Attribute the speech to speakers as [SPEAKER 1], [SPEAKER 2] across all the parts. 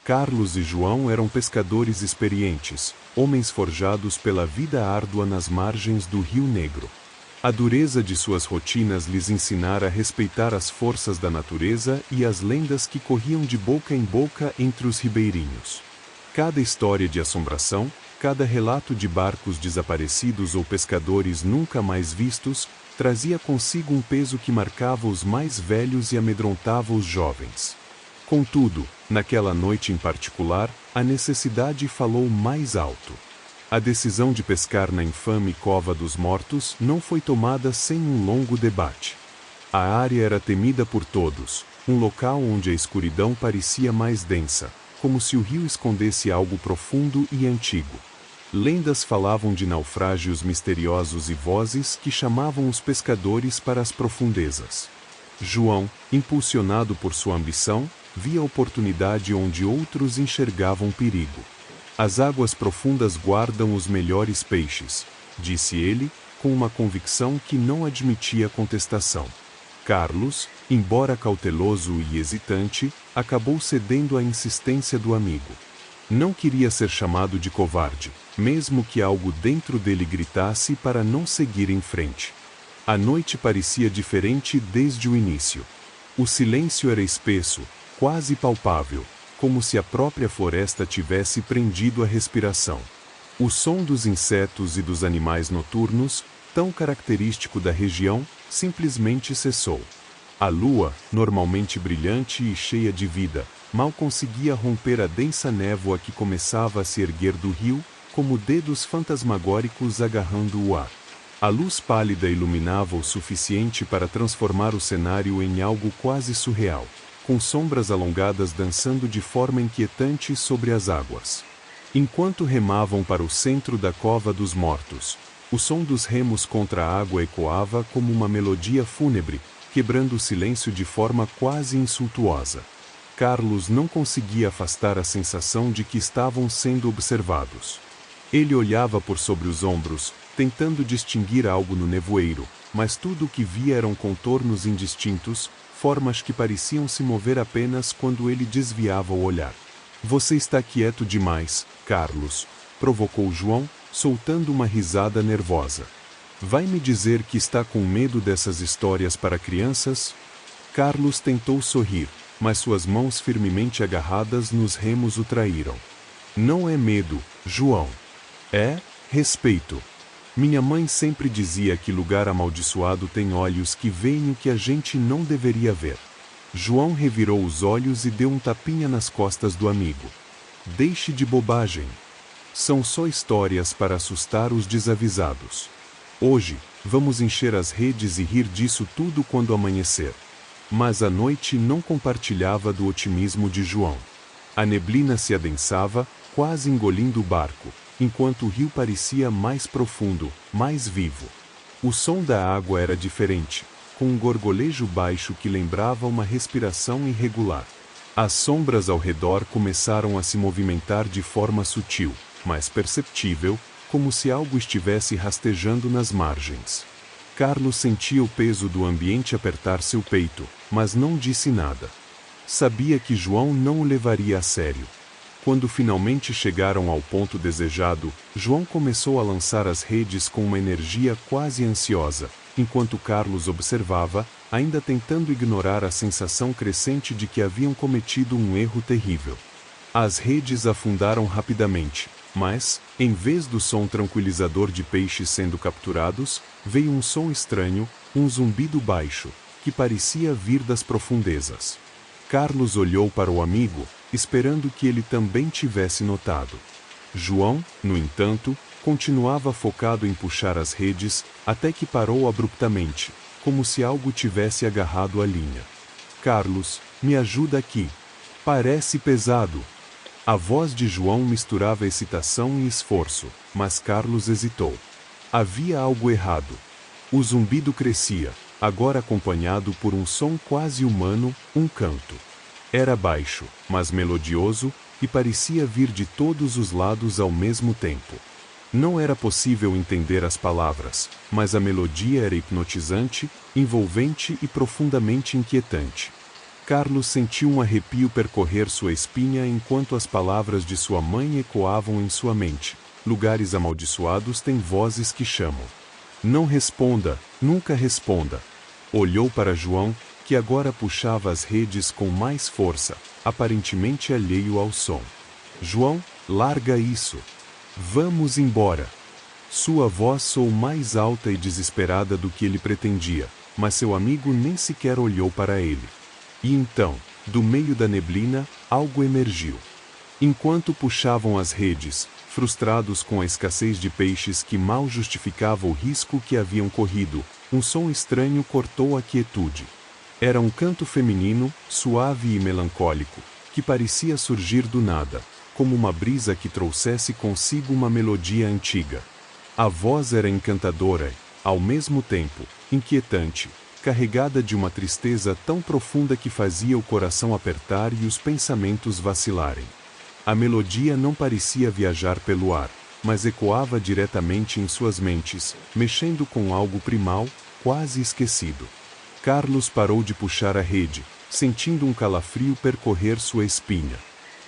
[SPEAKER 1] Carlos e João eram pescadores experientes, homens forjados pela vida árdua nas margens do Rio Negro. A dureza de suas rotinas lhes ensinara a respeitar as forças da natureza e as lendas que corriam de boca em boca entre os ribeirinhos. Cada história de assombração, cada relato de barcos desaparecidos ou pescadores nunca mais vistos, trazia consigo um peso que marcava os mais velhos e amedrontava os jovens. Contudo, naquela noite em particular, a necessidade falou mais alto. A decisão de pescar na infame Cova dos Mortos não foi tomada sem um longo debate. A área era temida por todos, um local onde a escuridão parecia mais densa, como se o rio escondesse algo profundo e antigo. Lendas falavam de naufrágios misteriosos e vozes que chamavam os pescadores para as profundezas. João, impulsionado por sua ambição, via oportunidade onde outros enxergavam perigo. As águas profundas guardam os melhores peixes, disse ele, com uma convicção que não admitia contestação. Carlos, embora cauteloso e hesitante, acabou cedendo à insistência do amigo. Não queria ser chamado de covarde, mesmo que algo dentro dele gritasse para não seguir em frente. A noite parecia diferente desde o início. O silêncio era espesso, quase palpável, como se a própria floresta tivesse prendido a respiração. O som dos insetos e dos animais noturnos, tão característico da região, simplesmente cessou. A lua, normalmente brilhante e cheia de vida, mal conseguia romper a densa névoa que começava a se erguer do rio, como dedos fantasmagóricos agarrando o ar. A luz pálida iluminava o suficiente para transformar o cenário em algo quase surreal, com sombras alongadas dançando de forma inquietante sobre as águas. Enquanto remavam para o centro da Cova dos Mortos, o som dos remos contra a água ecoava como uma melodia fúnebre, quebrando o silêncio de forma quase insultuosa. Carlos não conseguia afastar a sensação de que estavam sendo observados. Ele olhava por sobre os ombros, tentando distinguir algo no nevoeiro, mas tudo o que via eram contornos indistintos, formas que pareciam se mover apenas quando ele desviava o olhar. Você está quieto demais, Carlos, provocou João, soltando uma risada nervosa. Vai me dizer que está com medo dessas histórias para crianças? Carlos tentou sorrir, mas suas mãos firmemente agarradas nos remos o traíram. Não é medo, João. É respeito. Minha mãe sempre dizia que lugar amaldiçoado tem olhos que veem o que a gente não deveria ver. João revirou os olhos e deu um tapinha nas costas do amigo. Deixe de bobagem. São só histórias para assustar os desavisados. Hoje, vamos encher as redes e rir disso tudo quando amanhecer. Mas a noite não compartilhava do otimismo de João. A neblina se adensava, quase engolindo o barco, enquanto o rio parecia mais profundo, mais vivo. O som da água era diferente, com um gorgolejo baixo que lembrava uma respiração irregular. As sombras ao redor começaram a se movimentar de forma sutil, mas perceptível, como se algo estivesse rastejando nas margens. Carlos sentia o peso do ambiente apertar seu peito, mas não disse nada. Sabia que João não o levaria a sério. Quando finalmente chegaram ao ponto desejado, João começou a lançar as redes com uma energia quase ansiosa, enquanto Carlos observava, ainda tentando ignorar a sensação crescente de que haviam cometido um erro terrível. As redes afundaram rapidamente, mas, em vez do som tranquilizador de peixes sendo capturados, veio um som estranho, um zumbido baixo, que parecia vir das profundezas. Carlos olhou para o amigo, esperando que ele também tivesse notado. João, no entanto, continuava focado em puxar as redes, até que parou abruptamente, como se algo tivesse agarrado a linha. Carlos, me ajuda aqui. Parece pesado. A voz de João misturava excitação e esforço, mas Carlos hesitou. Havia algo errado. O zumbido crescia, agora acompanhado por um som quase humano, um canto. Era baixo, mas melodioso, e parecia vir de todos os lados ao mesmo tempo. Não era possível entender as palavras, mas a melodia era hipnotizante, envolvente e profundamente inquietante. Carlos sentiu um arrepio percorrer sua espinha enquanto as palavras de sua mãe ecoavam em sua mente. Lugares amaldiçoados têm vozes que chamam. Não responda, nunca responda. Olhou para João, que agora puxava as redes com mais força, aparentemente alheio ao som. João, larga isso. Vamos embora. Sua voz soou mais alta e desesperada do que ele pretendia, mas seu amigo nem sequer olhou para ele. E então, do meio da neblina, algo emergiu. Enquanto puxavam as redes, frustrados com a escassez de peixes que mal justificava o risco que haviam corrido, um som estranho cortou a quietude. Era um canto feminino, suave e melancólico, que parecia surgir do nada, como uma brisa que trouxesse consigo uma melodia antiga. A voz era encantadora e, ao mesmo tempo, inquietante, carregada de uma tristeza tão profunda que fazia o coração apertar e os pensamentos vacilarem. A melodia não parecia viajar pelo ar, mas ecoava diretamente em suas mentes, mexendo com algo primal, quase esquecido. Carlos parou de puxar a rede, sentindo um calafrio percorrer sua espinha.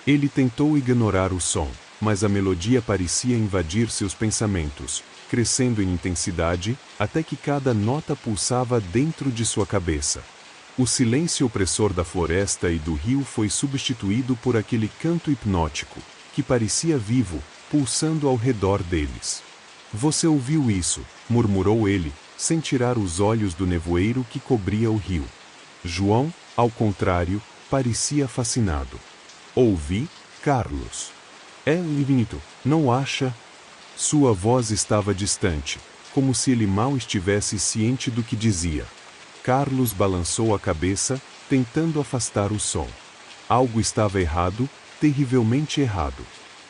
[SPEAKER 1] Ele tentou ignorar o som, mas a melodia parecia invadir seus pensamentos, crescendo em intensidade, até que cada nota pulsava dentro de sua cabeça. O silêncio opressor da floresta e do rio foi substituído por aquele canto hipnótico, que parecia vivo, pulsando ao redor deles. Você ouviu isso? Murmurou ele, sem tirar os olhos do nevoeiro que cobria o rio. João, ao contrário, parecia fascinado. Ouvi, Carlos. É infinito, não acha? Sua voz estava distante, como se ele mal estivesse ciente do que dizia. Carlos balançou a cabeça, tentando afastar o som. Algo estava errado, terrivelmente errado.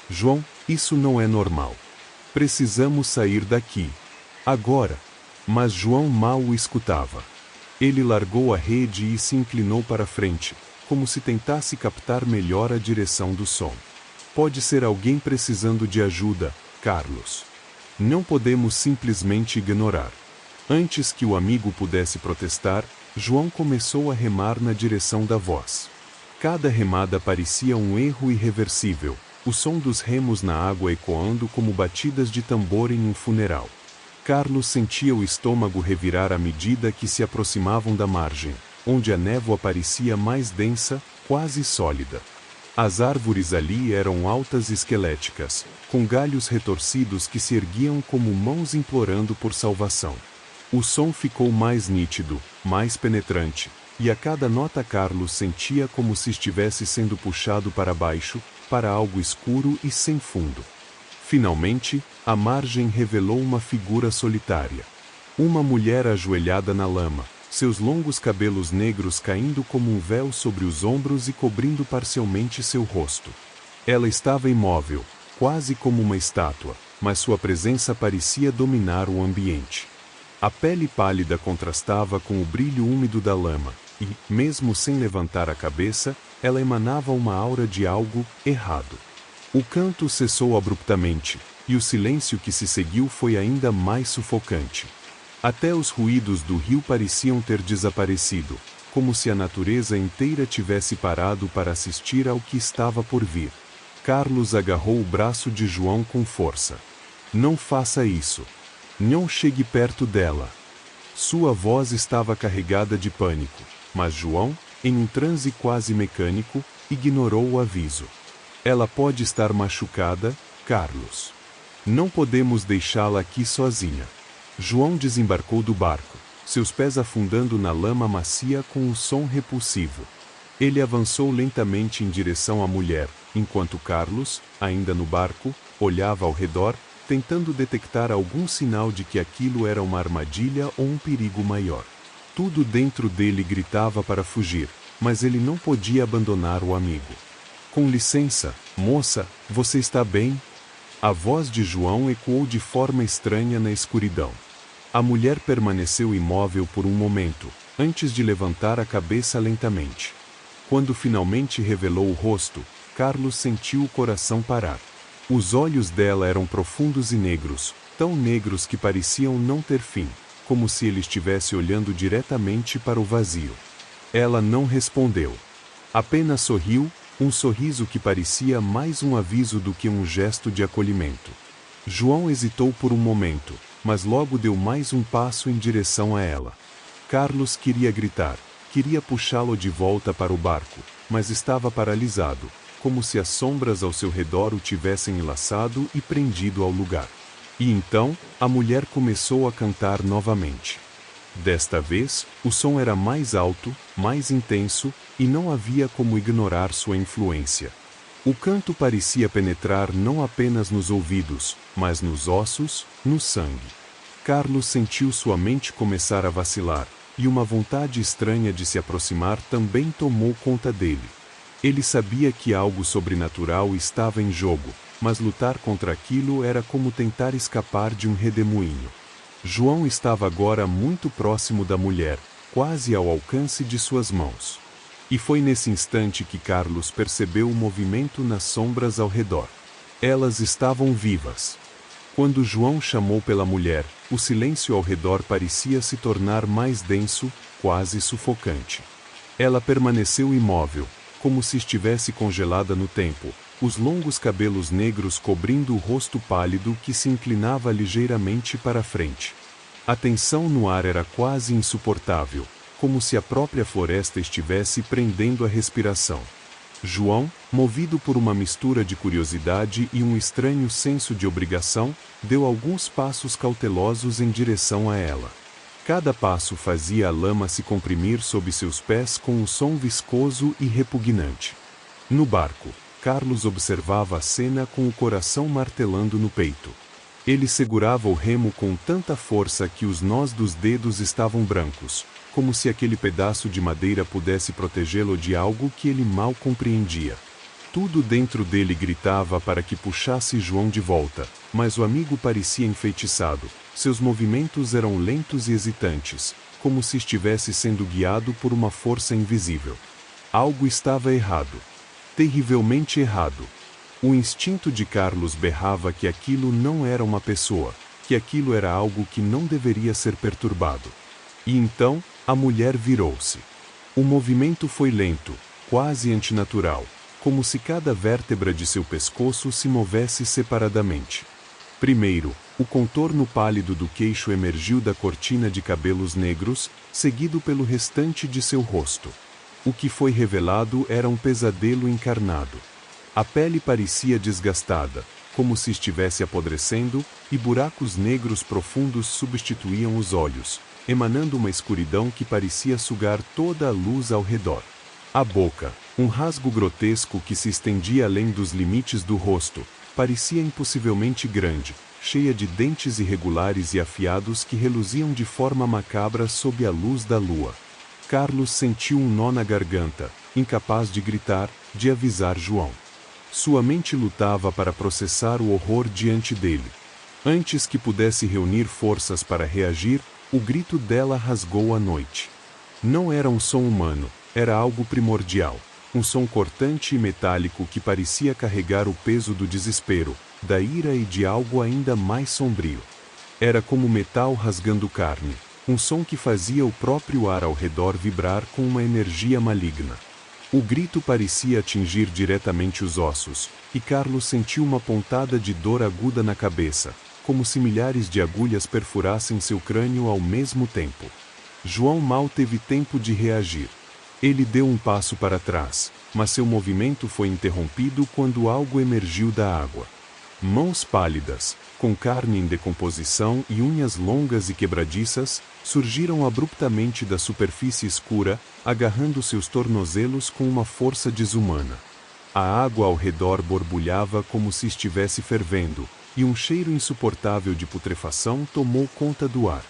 [SPEAKER 1] João, isso não é normal. Precisamos sair daqui. Agora. Mas João mal o escutava. Ele largou a rede e se inclinou para frente, como se tentasse captar melhor a direção do som. Pode ser alguém precisando de ajuda, Carlos. Não podemos simplesmente ignorar. Antes que o amigo pudesse protestar, João começou a remar na direção da voz. Cada remada parecia um erro irreversível, o som dos remos na água ecoando como batidas de tambor em um funeral. Carlos sentia o estômago revirar à medida que se aproximavam da margem, onde a névoa parecia mais densa, quase sólida. As árvores ali eram altas e esqueléticas, com galhos retorcidos que se erguiam como mãos implorando por salvação. O som ficou mais nítido, mais penetrante, e a cada nota Carlos sentia como se estivesse sendo puxado para baixo, para algo escuro e sem fundo. Finalmente, a margem revelou uma figura solitária. Uma mulher ajoelhada na lama, seus longos cabelos negros caindo como um véu sobre os ombros e cobrindo parcialmente seu rosto. Ela estava imóvel, quase como uma estátua, mas sua presença parecia dominar o ambiente. A pele pálida contrastava com o brilho úmido da lama, e, mesmo sem levantar a cabeça, ela emanava uma aura de algo errado. O canto cessou abruptamente, e o silêncio que se seguiu foi ainda mais sufocante. Até os ruídos do rio pareciam ter desaparecido, como se a natureza inteira tivesse parado para assistir ao que estava por vir. Carlos agarrou o braço de João com força. Não faça isso. Não chegue perto dela. Sua voz estava carregada de pânico, mas João, em um transe quase mecânico, ignorou o aviso. Ela pode estar machucada, Carlos. Não podemos deixá-la aqui sozinha. João desembarcou do barco, seus pés afundando na lama macia com um som repulsivo. Ele avançou lentamente em direção à mulher, enquanto Carlos, ainda no barco, olhava ao redor, tentando detectar algum sinal de que aquilo era uma armadilha ou um perigo maior. Tudo dentro dele gritava para fugir, mas ele não podia abandonar o amigo. Com licença, moça, você está bem? A voz de João ecoou de forma estranha na escuridão. A mulher permaneceu imóvel por um momento, antes de levantar a cabeça lentamente. Quando finalmente revelou o rosto, Carlos sentiu o coração parar. Os olhos dela eram profundos e negros, tão negros que pareciam não ter fim, como se ele estivesse olhando diretamente para o vazio. Ela não respondeu. Apenas sorriu, um sorriso que parecia mais um aviso do que um gesto de acolhimento. João hesitou por um momento, mas logo deu mais um passo em direção a ela. Carlos queria gritar, queria puxá-lo de volta para o barco, mas estava paralisado, como se as sombras ao seu redor o tivessem enlaçado e prendido ao lugar. E então, a mulher começou a cantar novamente. Desta vez, o som era mais alto, mais intenso, e não havia como ignorar sua influência. O canto parecia penetrar não apenas nos ouvidos, mas nos ossos, no sangue. Carlos sentiu sua mente começar a vacilar, e uma vontade estranha de se aproximar também tomou conta dele. Ele sabia que algo sobrenatural estava em jogo, mas lutar contra aquilo era como tentar escapar de um redemoinho. João estava agora muito próximo da mulher, quase ao alcance de suas mãos. E foi nesse instante que Carlos percebeu o movimento nas sombras ao redor. Elas estavam vivas. Quando João chamou pela mulher, o silêncio ao redor parecia se tornar mais denso, quase sufocante. Ela permaneceu imóvel, como se estivesse congelada no tempo, os longos cabelos negros cobrindo o rosto pálido que se inclinava ligeiramente para a frente. A tensão no ar era quase insuportável, como se a própria floresta estivesse prendendo a respiração. João, movido por uma mistura de curiosidade e um estranho senso de obrigação, deu alguns passos cautelosos em direção a ela. Cada passo fazia a lama se comprimir sob seus pés com um som viscoso e repugnante. No barco, Carlos observava a cena com o coração martelando no peito. Ele segurava o remo com tanta força que os nós dos dedos estavam brancos, como se aquele pedaço de madeira pudesse protegê-lo de algo que ele mal compreendia. Tudo dentro dele gritava para que puxasse João de volta, mas o amigo parecia enfeitiçado. Seus movimentos eram lentos e hesitantes, como se estivesse sendo guiado por uma força invisível. Algo estava errado. Terrivelmente errado. O instinto de Carlos berrava que aquilo não era uma pessoa, que aquilo era algo que não deveria ser perturbado. E então, a mulher virou-se. O movimento foi lento, quase antinatural, como se cada vértebra de seu pescoço se movesse separadamente. Primeiro, o contorno pálido do queixo emergiu da cortina de cabelos negros, seguido pelo restante de seu rosto. O que foi revelado era um pesadelo encarnado. A pele parecia desgastada, como se estivesse apodrecendo, e buracos negros profundos substituíam os olhos, emanando uma escuridão que parecia sugar toda a luz ao redor. A boca, um rasgo grotesco que se estendia além dos limites do rosto, parecia impossivelmente grande, cheia de dentes irregulares e afiados que reluziam de forma macabra sob a luz da lua. Carlos sentiu um nó na garganta, incapaz de gritar, de avisar João. Sua mente lutava para processar o horror diante dele. Antes que pudesse reunir forças para reagir, o grito dela rasgou a noite. Não era um som humano, era algo primordial, um som cortante e metálico que parecia carregar o peso do desespero, da ira e de algo ainda mais sombrio. Era como metal rasgando carne, um som que fazia o próprio ar ao redor vibrar com uma energia maligna. O grito parecia atingir diretamente os ossos, e Carlos sentiu uma pontada de dor aguda na cabeça, como se milhares de agulhas perfurassem seu crânio ao mesmo tempo. João mal teve tempo de reagir. Ele deu um passo para trás, mas seu movimento foi interrompido quando algo emergiu da água. Mãos pálidas, com carne em decomposição e unhas longas e quebradiças, surgiram abruptamente da superfície escura, agarrando seus tornozelos com uma força desumana. A água ao redor borbulhava como se estivesse fervendo, e um cheiro insuportável de putrefação tomou conta do ar.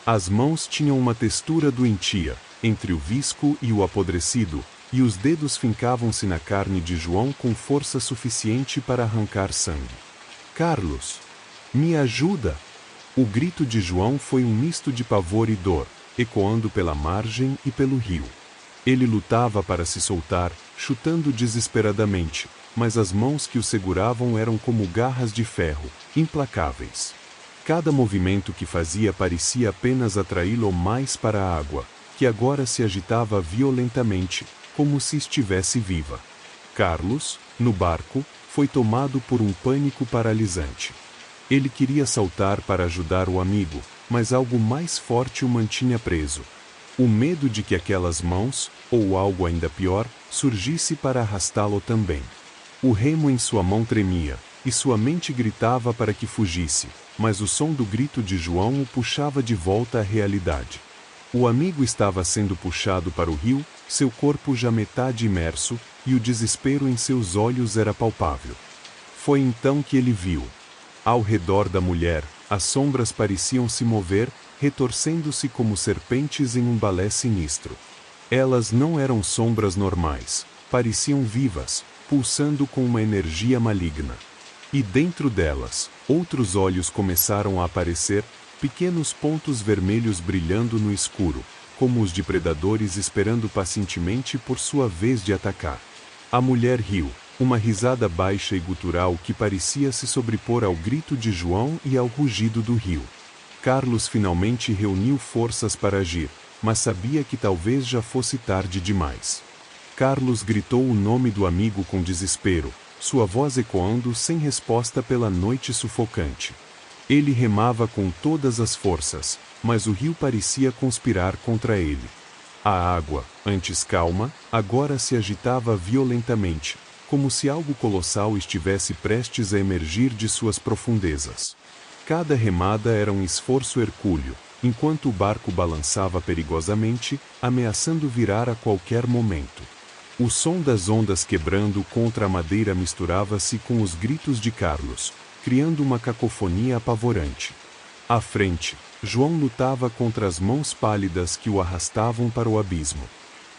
[SPEAKER 1] As mãos tinham uma textura doentia, entre o visco e o apodrecido, e os dedos fincavam-se na carne de João com força suficiente para arrancar sangue. Carlos! Me ajuda! O grito de João foi um misto de pavor e dor, ecoando pela margem e pelo rio. Ele lutava para se soltar, chutando desesperadamente, mas as mãos que o seguravam eram como garras de ferro, implacáveis. Cada movimento que fazia parecia apenas atraí-lo mais para a água, que agora se agitava violentamente, como se estivesse viva. Carlos, no barco, foi tomado por um pânico paralisante. Ele queria saltar para ajudar o amigo, mas algo mais forte o mantinha preso. O medo de que aquelas mãos, ou algo ainda pior, surgisse para arrastá-lo também. O remo em sua mão tremia, e sua mente gritava para que fugisse, mas o som do grito de João o puxava de volta à realidade. O amigo estava sendo puxado para o rio, seu corpo já metade imerso, e o desespero em seus olhos era palpável. Foi então que ele viu. Ao redor da mulher, as sombras pareciam se mover, retorcendo-se como serpentes em um balé sinistro. Elas não eram sombras normais, pareciam vivas, pulsando com uma energia maligna. E dentro delas, outros olhos começaram a aparecer, pequenos pontos vermelhos brilhando no escuro, como os de predadores esperando pacientemente por sua vez de atacar. A mulher riu, uma risada baixa e gutural que parecia se sobrepor ao grito de João e ao rugido do rio. Carlos finalmente reuniu forças para agir, mas sabia que talvez já fosse tarde demais. Carlos gritou o nome do amigo com desespero, sua voz ecoando sem resposta pela noite sufocante. Ele remava com todas as forças, mas o rio parecia conspirar contra ele. A água, antes calma, agora se agitava violentamente, como se algo colossal estivesse prestes a emergir de suas profundezas. Cada remada era um esforço hercúleo, enquanto o barco balançava perigosamente, ameaçando virar a qualquer momento. O som das ondas quebrando contra a madeira misturava-se com os gritos de Carlos, criando uma cacofonia apavorante. À frente, João lutava contra as mãos pálidas que o arrastavam para o abismo.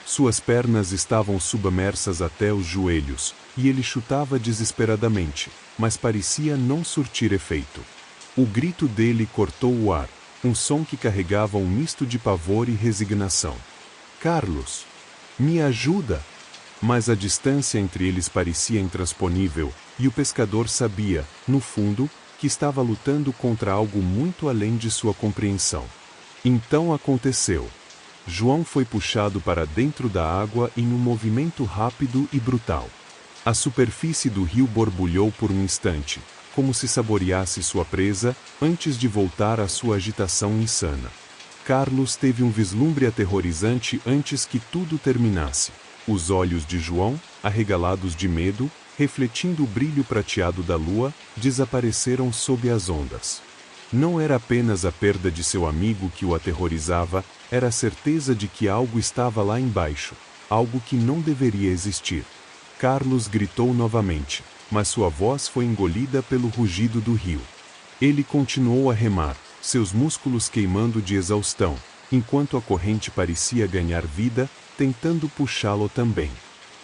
[SPEAKER 1] Suas pernas estavam submersas até os joelhos, e ele chutava desesperadamente, mas parecia não surtir efeito. O grito dele cortou o ar, um som que carregava um misto de pavor e resignação. Carlos! Me ajuda! Mas a distância entre eles parecia intransponível, e o pescador sabia, no fundo, que estava lutando contra algo muito além de sua compreensão. Então aconteceu. João foi puxado para dentro da água em um movimento rápido e brutal. A superfície do rio borbulhou por um instante, como se saboreasse sua presa, antes de voltar à sua agitação insana. Carlos teve um vislumbre aterrorizante antes que tudo terminasse. Os olhos de João, arregalados de medo, refletindo o brilho prateado da lua, desapareceram sob as ondas. Não era apenas a perda de seu amigo que o aterrorizava, era a certeza de que algo estava lá embaixo, algo que não deveria existir. Carlos gritou novamente, mas sua voz foi engolida pelo rugido do rio. Ele continuou a remar, seus músculos queimando de exaustão, enquanto a corrente parecia ganhar vida, tentando puxá-lo também.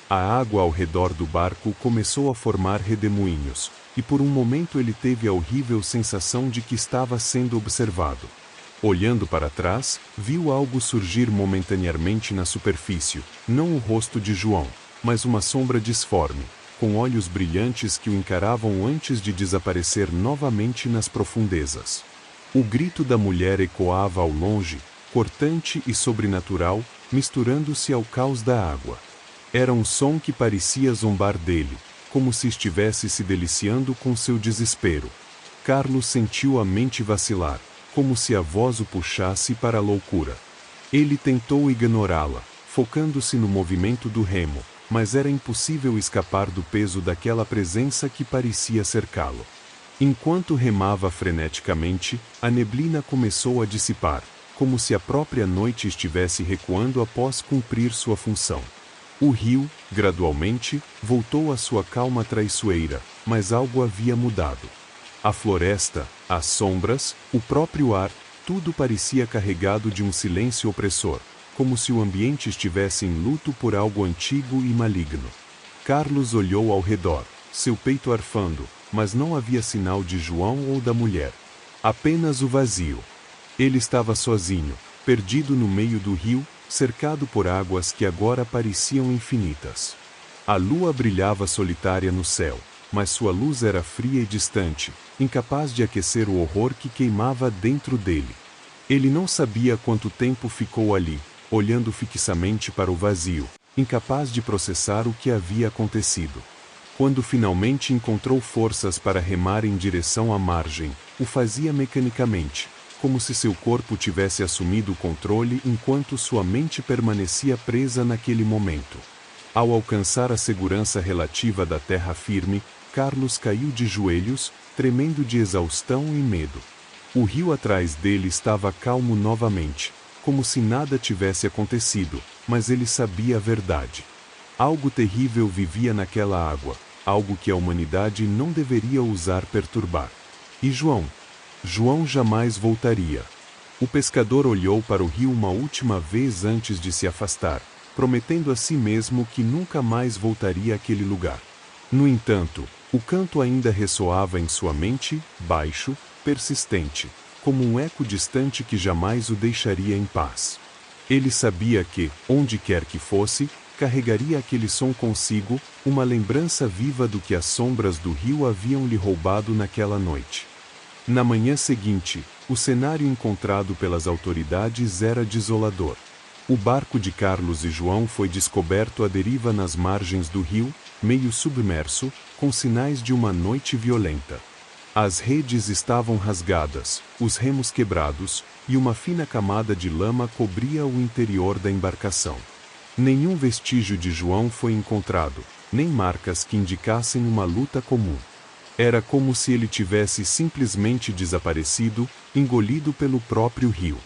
[SPEAKER 1] A água ao redor do barco começou a formar redemoinhos, e por um momento ele teve a horrível sensação de que estava sendo observado. Olhando para trás, viu algo surgir momentaneamente na superfície, não o rosto de João, mas uma sombra disforme, com olhos brilhantes que o encaravam antes de desaparecer novamente nas profundezas. O grito da mulher ecoava ao longe, cortante e sobrenatural, misturando-se ao caos da água. Era um som que parecia zombar dele, como se estivesse se deliciando com seu desespero. Carlos sentiu a mente vacilar, como se a voz o puxasse para a loucura. Ele tentou ignorá-la, focando-se no movimento do remo, mas era impossível escapar do peso daquela presença que parecia cercá-lo. Enquanto remava freneticamente, a neblina começou a dissipar, como se a própria noite estivesse recuando após cumprir sua função. O rio, gradualmente, voltou à sua calma traiçoeira, mas algo havia mudado. A floresta, as sombras, o próprio ar, tudo parecia carregado de um silêncio opressor, como se o ambiente estivesse em luto por algo antigo e maligno. Carlos olhou ao redor, seu peito arfando, mas não havia sinal de João ou da mulher. Apenas o vazio. Ele estava sozinho, perdido no meio do rio, cercado por águas que agora pareciam infinitas. A lua brilhava solitária no céu, mas sua luz era fria e distante, incapaz de aquecer o horror que queimava dentro dele. Ele não sabia quanto tempo ficou ali, olhando fixamente para o vazio, incapaz de processar o que havia acontecido. Quando finalmente encontrou forças para remar em direção à margem, o fazia mecanicamente, como se seu corpo tivesse assumido o controle enquanto sua mente permanecia presa naquele momento. Ao alcançar a segurança relativa da terra firme, Carlos caiu de joelhos, tremendo de exaustão e medo. O rio atrás dele estava calmo novamente, como se nada tivesse acontecido, mas ele sabia a verdade. Algo terrível vivia naquela água, algo que a humanidade não deveria ousar perturbar. E João? João jamais voltaria. O pescador olhou para o rio uma última vez antes de se afastar, prometendo a si mesmo que nunca mais voltaria àquele lugar. No entanto, o canto ainda ressoava em sua mente, baixo, persistente, como um eco distante que jamais o deixaria em paz. Ele sabia que, onde quer que fosse, carregaria aquele som consigo, uma lembrança viva do que as sombras do rio haviam lhe roubado naquela noite. Na manhã seguinte, o cenário encontrado pelas autoridades era desolador. O barco de Carlos e João foi descoberto à deriva nas margens do rio, meio submerso, com sinais de uma noite violenta. As redes estavam rasgadas, os remos quebrados, e uma fina camada de lama cobria o interior da embarcação. Nenhum vestígio de João foi encontrado, nem marcas que indicassem uma luta comum. Era como se ele tivesse simplesmente desaparecido, engolido pelo próprio rio.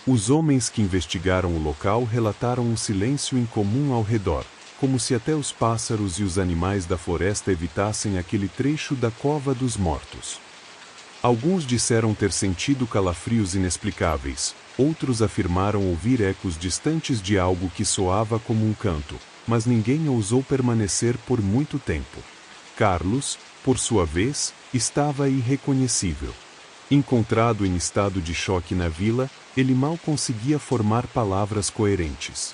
[SPEAKER 1] Os homens que investigaram o local relataram um silêncio incomum ao redor, como se até os pássaros e os animais da floresta evitassem aquele trecho da Cova dos Mortos. Alguns disseram ter sentido calafrios inexplicáveis, outros afirmaram ouvir ecos distantes de algo que soava como um canto, mas ninguém ousou permanecer por muito tempo. Carlos, por sua vez, estava irreconhecível. Encontrado em estado de choque na vila, ele mal conseguia formar palavras coerentes.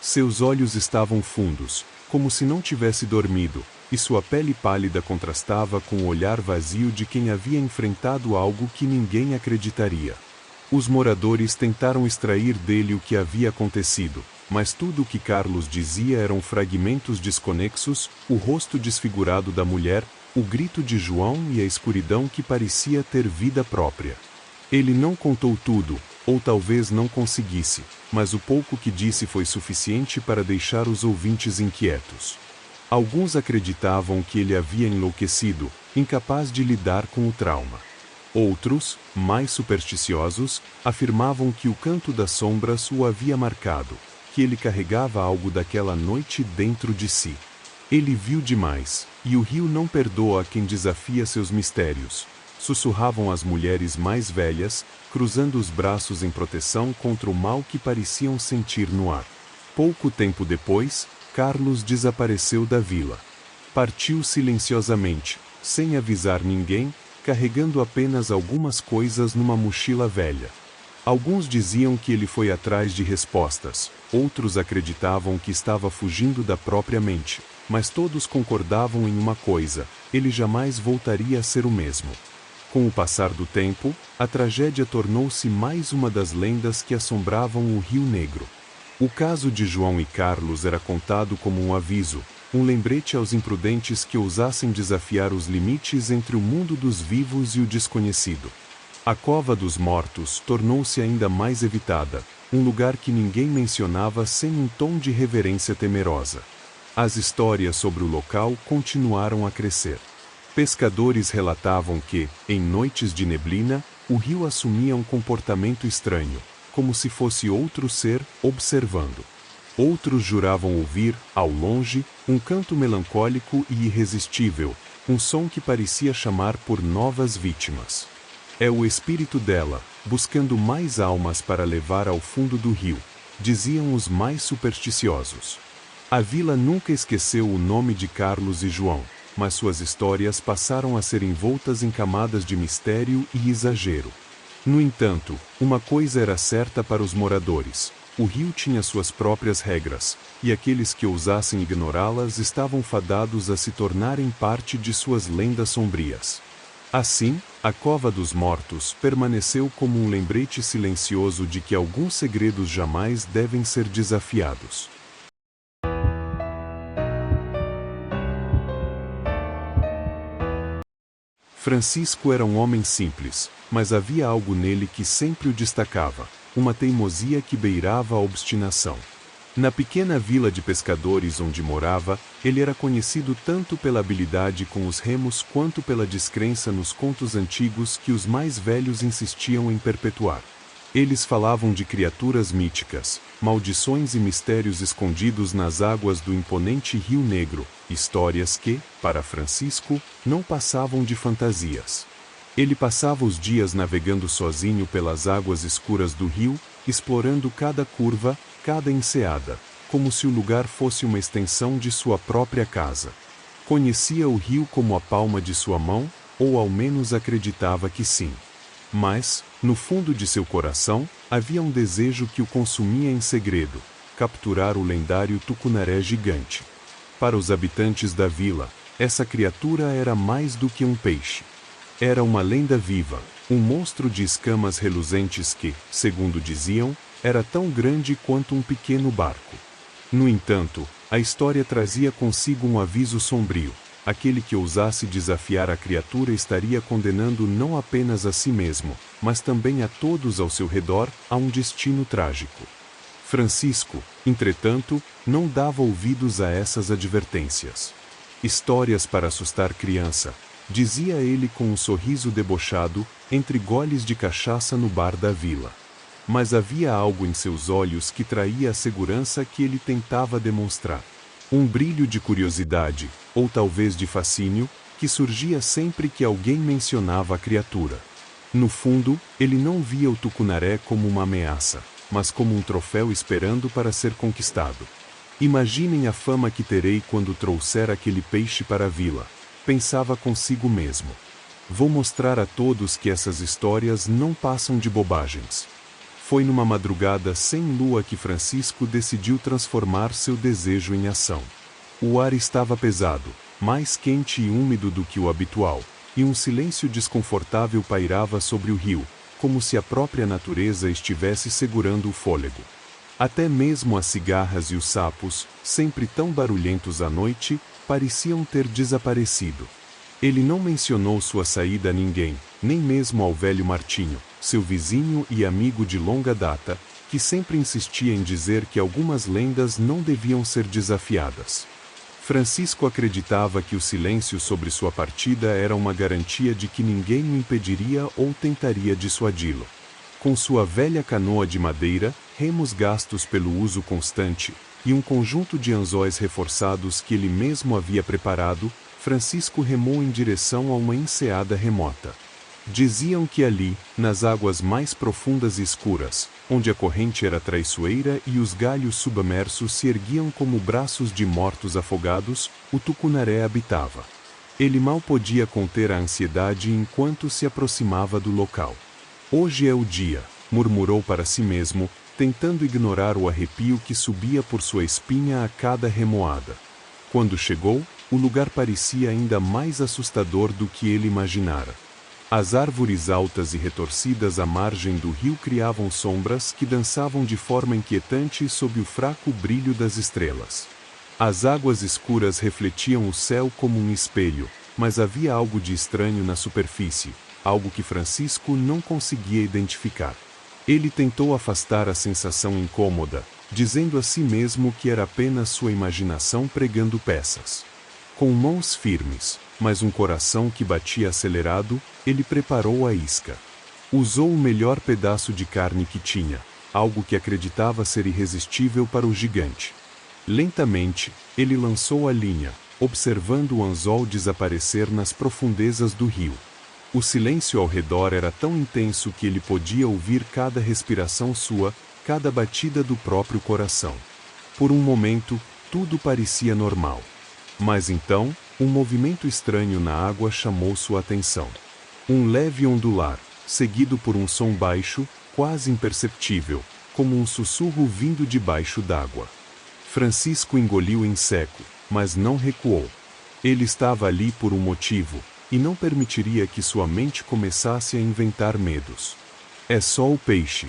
[SPEAKER 1] Seus olhos estavam fundos, como se não tivesse dormido, e sua pele pálida contrastava com o olhar vazio de quem havia enfrentado algo que ninguém acreditaria. Os moradores tentaram extrair dele o que havia acontecido, mas tudo o que Carlos dizia eram fragmentos desconexos, o rosto desfigurado da mulher, o grito de João e a escuridão que parecia ter vida própria. Ele não contou tudo, ou talvez não conseguisse, mas o pouco que disse foi suficiente para deixar os ouvintes inquietos. Alguns acreditavam que ele havia enlouquecido, incapaz de lidar com o trauma. Outros, mais supersticiosos, afirmavam que o canto das sombras o havia marcado, que ele carregava algo daquela noite dentro de si. Ele viu demais, e o rio não perdoa a quem desafia seus mistérios, sussurravam as mulheres mais velhas, cruzando os braços em proteção contra o mal que pareciam sentir no ar. Pouco tempo depois, Carlos desapareceu da vila. Partiu silenciosamente, sem avisar ninguém, carregando apenas algumas coisas numa mochila velha. Alguns diziam que ele foi atrás de respostas, outros acreditavam que estava fugindo da própria mente, mas todos concordavam em uma coisa: ele jamais voltaria a ser o mesmo. Com o passar do tempo, a tragédia tornou-se mais uma das lendas que assombravam o Rio Negro. O caso de João e Carlos era contado como um aviso, um lembrete aos imprudentes que ousassem desafiar os limites entre o mundo dos vivos e o desconhecido. A Cova dos Mortos tornou-se ainda mais evitada, um lugar que ninguém mencionava sem um tom de reverência temerosa. As histórias sobre o local continuaram a crescer. Pescadores relatavam que, em noites de neblina, o rio assumia um comportamento estranho, como se fosse outro ser, observando. Outros juravam ouvir, ao longe, um canto melancólico e irresistível, um som que parecia chamar por novas vítimas. É o espírito dela, buscando mais almas para levar ao fundo do rio, diziam os mais supersticiosos. A vila nunca esqueceu o nome de Carlos e João, mas suas histórias passaram a ser envoltas em camadas de mistério e exagero. No entanto, uma coisa era certa para os moradores: o rio tinha suas próprias regras, e aqueles que ousassem ignorá-las estavam fadados a se tornarem parte de suas lendas sombrias. Assim, a Cova dos Mortos permaneceu como um lembrete silencioso de que alguns segredos jamais devem ser desafiados. Francisco era um homem simples, mas havia algo nele que sempre o destacava, uma teimosia que beirava a obstinação. Na pequena vila de pescadores onde morava, ele era conhecido tanto pela habilidade com os remos quanto pela descrença nos contos antigos que os mais velhos insistiam em perpetuar. Eles falavam de criaturas míticas, maldições e mistérios escondidos nas águas do imponente Rio Negro, histórias que, para Francisco, não passavam de fantasias. Ele passava os dias navegando sozinho pelas águas escuras do rio, explorando cada curva, cada enseada, como se o lugar fosse uma extensão de sua própria casa. Conhecia o rio como a palma de sua mão, ou ao menos acreditava que sim. Mas, no fundo de seu coração, havia um desejo que o consumia em segredo: capturar o lendário tucunaré gigante. Para os habitantes da vila, essa criatura era mais do que um peixe. Era uma lenda viva, um monstro de escamas reluzentes que, segundo diziam, era tão grande quanto um pequeno barco. No entanto, a história trazia consigo um aviso sombrio: aquele que ousasse desafiar a criatura estaria condenando não apenas a si mesmo, mas também a todos ao seu redor, a um destino trágico. Francisco, entretanto, não dava ouvidos a essas advertências. Histórias para assustar criança, dizia ele com um sorriso debochado, entre goles de cachaça no bar da vila. Mas havia algo em seus olhos que traía a segurança que ele tentava demonstrar. Um brilho de curiosidade, ou talvez de fascínio, que surgia sempre que alguém mencionava a criatura. No fundo, ele não via o tucunaré como uma ameaça, mas como um troféu esperando para ser conquistado. Imaginem a fama que terei quando trouxer aquele peixe para a vila, pensava consigo mesmo. Vou mostrar a todos que essas histórias não passam de bobagens. Foi numa madrugada sem lua que Francisco decidiu transformar seu desejo em ação. O ar estava pesado, mais quente e úmido do que o habitual, e um silêncio desconfortável pairava sobre o rio, como se a própria natureza estivesse segurando o fôlego. Até mesmo as cigarras e os sapos, sempre tão barulhentos à noite, pareciam ter desaparecido. Ele não mencionou sua saída a ninguém, nem mesmo ao velho Martinho, seu vizinho e amigo de longa data, que sempre insistia em dizer que algumas lendas não deviam ser desafiadas. Francisco acreditava que o silêncio sobre sua partida era uma garantia de que ninguém o impediria ou tentaria dissuadi-lo. Com sua velha canoa de madeira, remos gastos pelo uso constante, e um conjunto de anzóis reforçados que ele mesmo havia preparado, Francisco remou em direção a uma enseada remota. Diziam que ali, nas águas mais profundas e escuras, onde a corrente era traiçoeira e os galhos submersos se erguiam como braços de mortos afogados, o tucunaré habitava. Ele mal podia conter a ansiedade enquanto se aproximava do local. Hoje é o dia, murmurou para si mesmo, tentando ignorar o arrepio que subia por sua espinha a cada remoada. Quando chegou, o lugar parecia ainda mais assustador do que ele imaginara. As árvores altas e retorcidas à margem do rio criavam sombras que dançavam de forma inquietante sob o fraco brilho das estrelas. As águas escuras refletiam o céu como um espelho, mas havia algo de estranho na superfície, algo que Francisco não conseguia identificar. Ele tentou afastar a sensação incômoda, dizendo a si mesmo que era apenas sua imaginação pregando peças. Com mãos firmes, mas um coração que batia acelerado, ele preparou a isca. Usou o melhor pedaço de carne que tinha, algo que acreditava ser irresistível para o gigante. Lentamente, ele lançou a linha, observando o anzol desaparecer nas profundezas do rio. O silêncio ao redor era tão intenso que ele podia ouvir cada respiração sua, cada batida do próprio coração. Por um momento, tudo parecia normal. Mas então, um movimento estranho na água chamou sua atenção. Um leve ondular, seguido por um som baixo, quase imperceptível, como um sussurro vindo debaixo d'água. Francisco engoliu em seco, mas não recuou. Ele estava ali por um motivo, e não permitiria que sua mente começasse a inventar medos. É só o peixe.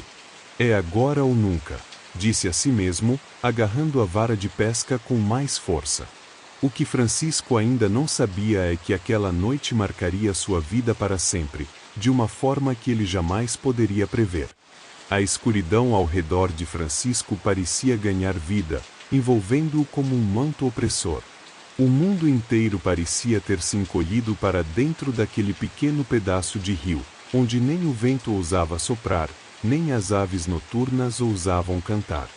[SPEAKER 1] É agora ou nunca, disse a si mesmo, agarrando a vara de pesca com mais força. O que Francisco ainda não sabia é que aquela noite marcaria sua vida para sempre, de uma forma que ele jamais poderia prever. A escuridão ao redor de Francisco parecia ganhar vida, envolvendo-o como um manto opressor. O mundo inteiro parecia ter se encolhido para dentro daquele pequeno pedaço de rio, onde nem o vento ousava soprar, nem as aves noturnas ousavam cantar.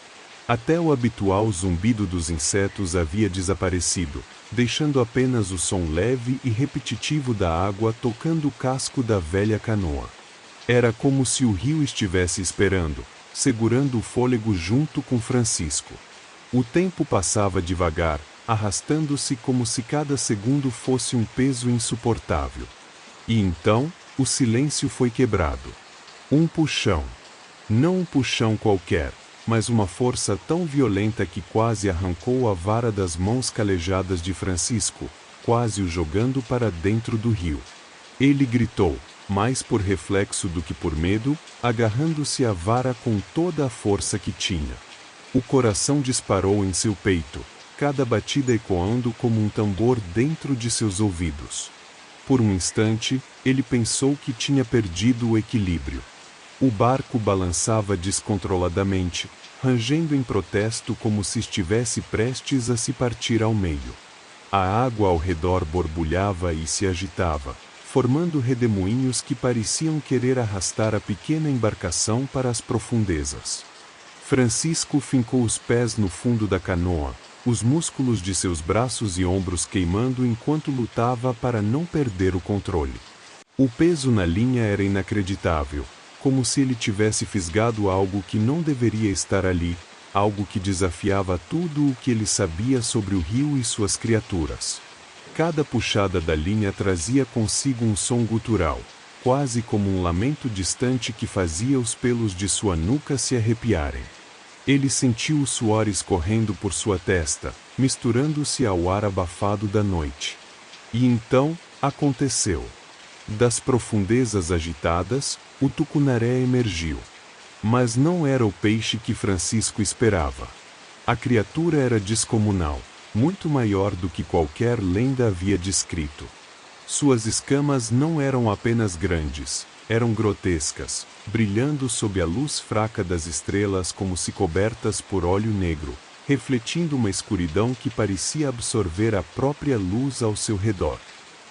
[SPEAKER 1] Até o habitual zumbido dos insetos havia desaparecido, deixando apenas o som leve e repetitivo da água tocando o casco da velha canoa. Era como se o rio estivesse esperando, segurando o fôlego junto com Francisco. O tempo passava devagar, arrastando-se como se cada segundo fosse um peso insuportável. E então, o silêncio foi quebrado. Um puxão. Não um puxão qualquer, mas uma força tão violenta que quase arrancou a vara das mãos calejadas de Francisco, quase o jogando para dentro do rio. Ele gritou, mais por reflexo do que por medo, agarrando-se à vara com toda a força que tinha. O coração disparou em seu peito, cada batida ecoando como um tambor dentro de seus ouvidos. Por um instante, ele pensou que tinha perdido o equilíbrio. O barco balançava descontroladamente, rangendo em protesto como se estivesse prestes a se partir ao meio. A água ao redor borbulhava e se agitava, formando redemoinhos que pareciam querer arrastar a pequena embarcação para as profundezas. Francisco fincou os pés no fundo da canoa, os músculos de seus braços e ombros queimando enquanto lutava para não perder o controle. O peso na linha era inacreditável, como se ele tivesse fisgado algo que não deveria estar ali, algo que desafiava tudo o que ele sabia sobre o rio e suas criaturas. Cada puxada da linha trazia consigo um som gutural, quase como um lamento distante que fazia os pelos de sua nuca se arrepiarem. Ele sentiu o suor escorrendo por sua testa, misturando-se ao ar abafado da noite. E então, aconteceu. Das profundezas agitadas, o tucunaré emergiu. Mas não era o peixe que Francisco esperava. A criatura era descomunal, muito maior do que qualquer lenda havia descrito. Suas escamas não eram apenas grandes, eram grotescas, brilhando sob a luz fraca das estrelas como se cobertas por óleo negro, refletindo uma escuridão que parecia absorver a própria luz ao seu redor.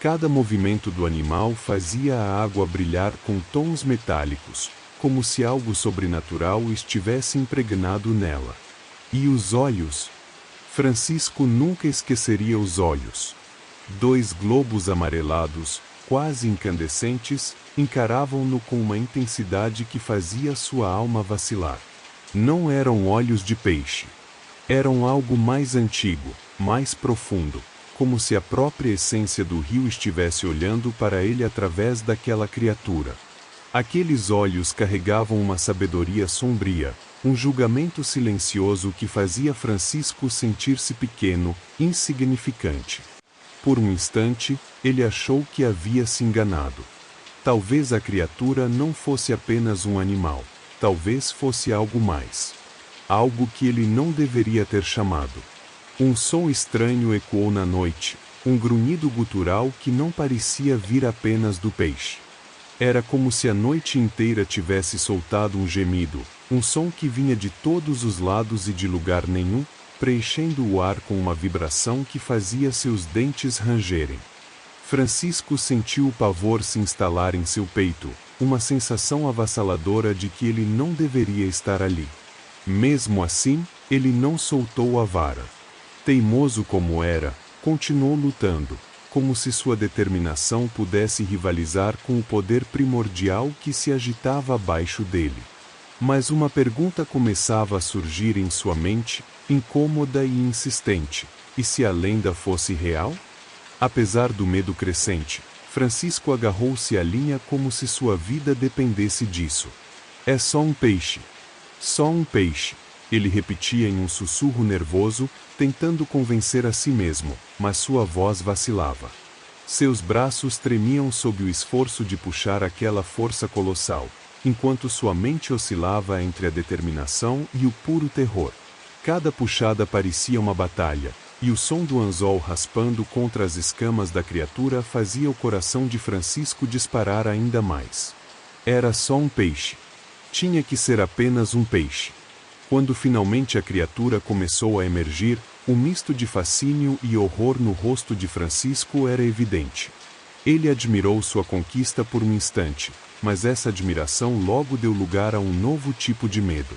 [SPEAKER 1] Cada movimento do animal fazia a água brilhar com tons metálicos, como se algo sobrenatural estivesse impregnado nela. E os olhos? Francisco nunca esqueceria os olhos. 2 globos amarelados, quase incandescentes, encaravam-no com uma intensidade que fazia sua alma vacilar. Não eram olhos de peixe. Eram algo mais antigo, mais profundo, como se a própria essência do rio estivesse olhando para ele através daquela criatura. Aqueles olhos carregavam uma sabedoria sombria, um julgamento silencioso que fazia Francisco sentir-se pequeno, insignificante. Por um instante, ele achou que havia se enganado. Talvez a criatura não fosse apenas um animal, talvez fosse algo mais. Algo que ele não deveria ter chamado. Um som estranho ecoou na noite, um grunhido gutural que não parecia vir apenas do peixe. Era como se a noite inteira tivesse soltado um gemido, um som que vinha de todos os lados e de lugar nenhum, preenchendo o ar com uma vibração que fazia seus dentes rangerem. Francisco sentiu o pavor se instalar em seu peito, uma sensação avassaladora de que ele não deveria estar ali. Mesmo assim, ele não soltou a vara. Teimoso como era, continuou lutando, como se sua determinação pudesse rivalizar com o poder primordial que se agitava abaixo dele. Mas uma pergunta começava a surgir em sua mente, incômoda e insistente: e se a lenda fosse real? Apesar do medo crescente, Francisco agarrou-se à linha como se sua vida dependesse disso. É só um peixe. Só um peixe. Ele repetia em um sussurro nervoso, tentando convencer a si mesmo, mas sua voz vacilava. Seus braços tremiam sob o esforço de puxar aquela força colossal, enquanto sua mente oscilava entre a determinação e o puro terror. Cada puxada parecia uma batalha, e o som do anzol raspando contra as escamas da criatura fazia o coração de Francisco disparar ainda mais. Era só um peixe. Tinha que ser apenas um peixe. Quando finalmente a criatura começou a emergir, o misto de fascínio e horror no rosto de Francisco era evidente. Ele admirou sua conquista por um instante, mas essa admiração logo deu lugar a um novo tipo de medo.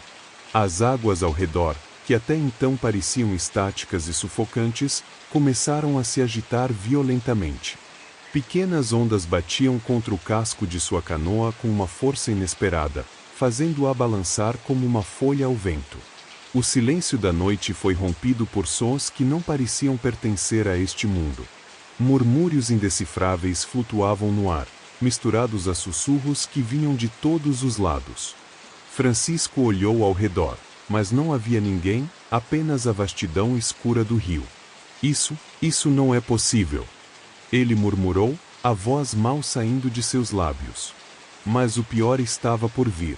[SPEAKER 1] As águas ao redor, que até então pareciam estáticas e sufocantes, começaram a se agitar violentamente. Pequenas ondas batiam contra o casco de sua canoa com uma força inesperada, fazendo-a balançar como uma folha ao vento. O silêncio da noite foi rompido por sons que não pareciam pertencer a este mundo. Murmúrios indecifráveis flutuavam no ar, misturados a sussurros que vinham de todos os lados. Francisco olhou ao redor, mas não havia ninguém, apenas a vastidão escura do rio. Isso não é possível. Ele murmurou, a voz mal saindo de seus lábios. Mas o pior estava por vir.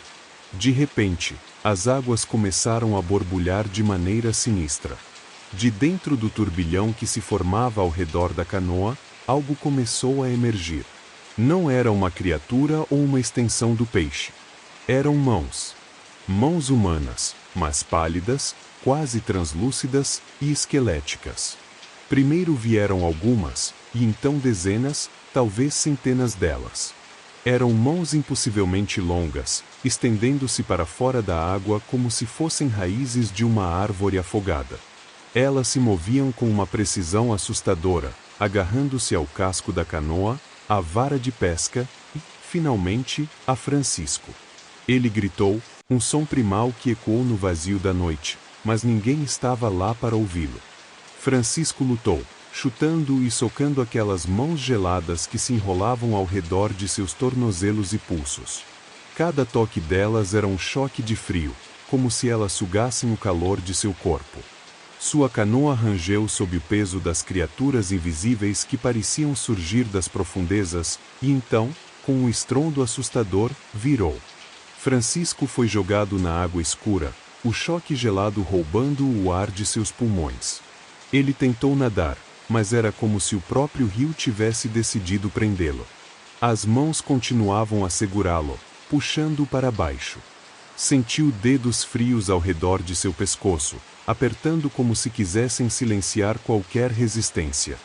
[SPEAKER 1] De repente, as águas começaram a borbulhar de maneira sinistra. De dentro do turbilhão que se formava ao redor da canoa, algo começou a emergir. Não era uma criatura ou uma extensão do peixe. Eram mãos. Mãos humanas, mas pálidas, quase translúcidas e esqueléticas. Primeiro vieram algumas, e então dezenas, talvez centenas delas. Eram mãos impossivelmente longas, estendendo-se para fora da água como se fossem raízes de uma árvore afogada. Elas se moviam com uma precisão assustadora, agarrando-se ao casco da canoa, à vara de pesca e, finalmente, a Francisco. Ele gritou, um som primal que ecoou no vazio da noite, mas ninguém estava lá para ouvi-lo. Francisco lutou, chutando e socando aquelas mãos geladas que se enrolavam ao redor de seus tornozelos e pulsos. Cada toque delas era um choque de frio, como se elas sugassem o calor de seu corpo. Sua canoa rangeu sob o peso das criaturas invisíveis que pareciam surgir das profundezas, e então, com um estrondo assustador, virou. Francisco foi jogado na água escura, o choque gelado roubando o ar de seus pulmões. Ele tentou nadar, mas era como se o próprio rio tivesse decidido prendê-lo. As mãos continuavam a segurá-lo, puxando-o para baixo. Sentiu dedos frios ao redor de seu pescoço, apertando como se quisessem silenciar qualquer resistência.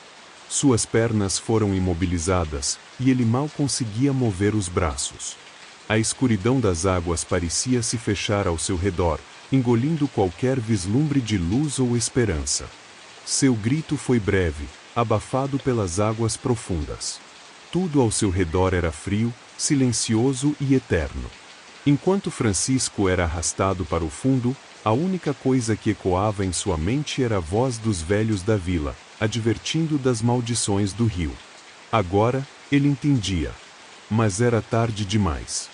[SPEAKER 1] Suas pernas foram imobilizadas, e ele mal conseguia mover os braços. A escuridão das águas parecia se fechar ao seu redor, engolindo qualquer vislumbre de luz ou esperança. Seu grito foi breve, abafado pelas águas profundas. Tudo ao seu redor era frio, silencioso e eterno. Enquanto Francisco era arrastado para o fundo, a única coisa que ecoava em sua mente era a voz dos velhos da vila, advertindo das maldições do rio. Agora, ele entendia. Mas era tarde demais.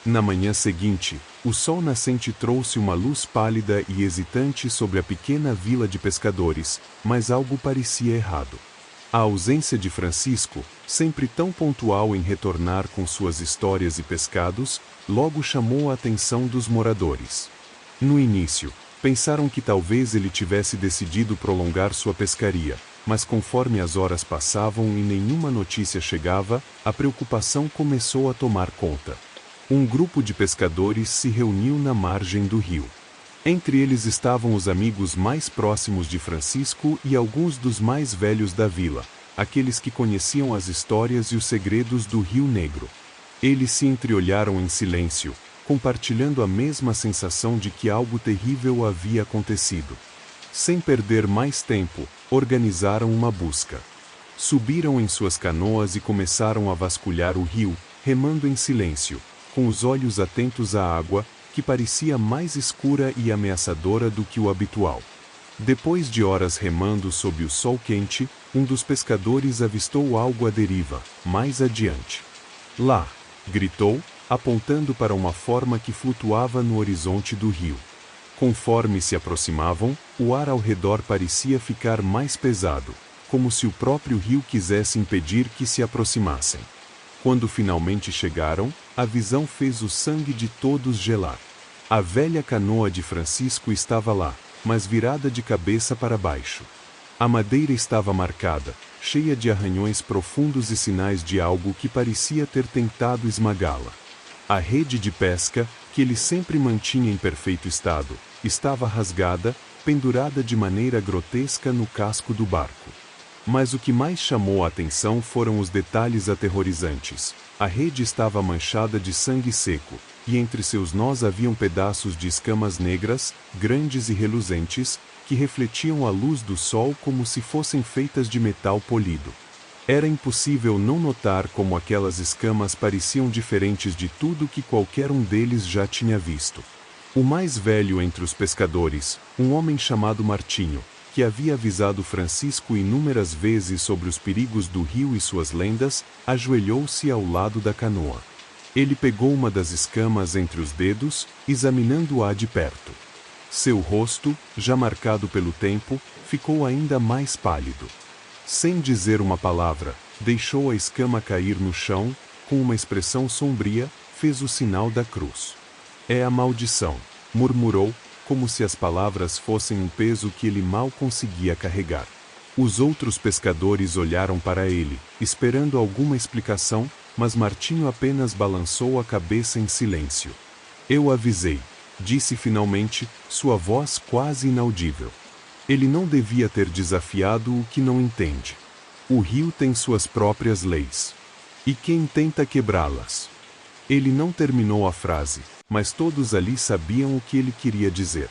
[SPEAKER 1] Na manhã seguinte, o sol nascente trouxe uma luz pálida e hesitante sobre a pequena vila de pescadores, mas algo parecia errado. A ausência de Francisco, sempre tão pontual em retornar com suas histórias e pescados, logo chamou a atenção dos moradores. No início, pensaram que talvez ele tivesse decidido prolongar sua pescaria, mas conforme as horas passavam e nenhuma notícia chegava, a preocupação começou a tomar conta. Um grupo de pescadores se reuniu na margem do rio. Entre eles estavam os amigos mais próximos de Francisco e alguns dos mais velhos da vila, aqueles que conheciam as histórias e os segredos do Rio Negro. Eles se entreolharam em silêncio, compartilhando a mesma sensação de que algo terrível havia acontecido. Sem perder mais tempo, organizaram uma busca. Subiram em suas canoas e começaram a vasculhar o rio, remando em silêncio, com os olhos atentos à água, que parecia mais escura e ameaçadora do que o habitual. Depois de horas remando sob o sol quente, um dos pescadores avistou algo à deriva, mais adiante. Lá! Gritou, apontando para uma forma que flutuava no horizonte do rio. Conforme se aproximavam, o ar ao redor parecia ficar mais pesado, como se o próprio rio quisesse impedir que se aproximassem. Quando finalmente chegaram, a visão fez o sangue de todos gelar. A velha canoa de Francisco estava lá, mas virada de cabeça para baixo. A madeira estava marcada, cheia de arranhões profundos e sinais de algo que parecia ter tentado esmagá-la. A rede de pesca, que ele sempre mantinha em perfeito estado, estava rasgada, pendurada de maneira grotesca no casco do barco. Mas o que mais chamou a atenção foram os detalhes aterrorizantes. A rede estava manchada de sangue seco, e entre seus nós haviam pedaços de escamas negras, grandes e reluzentes, que refletiam a luz do sol como se fossem feitas de metal polido. Era impossível não notar como aquelas escamas pareciam diferentes de tudo que qualquer um deles já tinha visto. O mais velho entre os pescadores, um homem chamado Martinho, que havia avisado Francisco inúmeras vezes sobre os perigos do rio e suas lendas, ajoelhou-se ao lado da canoa. Ele pegou uma das escamas entre os dedos, examinando-a de perto. Seu rosto, já marcado pelo tempo, ficou ainda mais pálido. Sem dizer uma palavra, deixou a escama cair no chão, com uma expressão sombria, fez o sinal da cruz. É a maldição, murmurou, como se as palavras fossem um peso que ele mal conseguia carregar. Os outros pescadores olharam para ele, esperando alguma explicação, mas Martinho apenas balançou a cabeça em silêncio. Eu avisei, disse finalmente, sua voz quase inaudível. Ele não devia ter desafiado o que não entende. O rio tem suas próprias leis. E quem tenta quebrá-las? Ele não terminou a frase, mas todos ali sabiam o que ele queria dizer.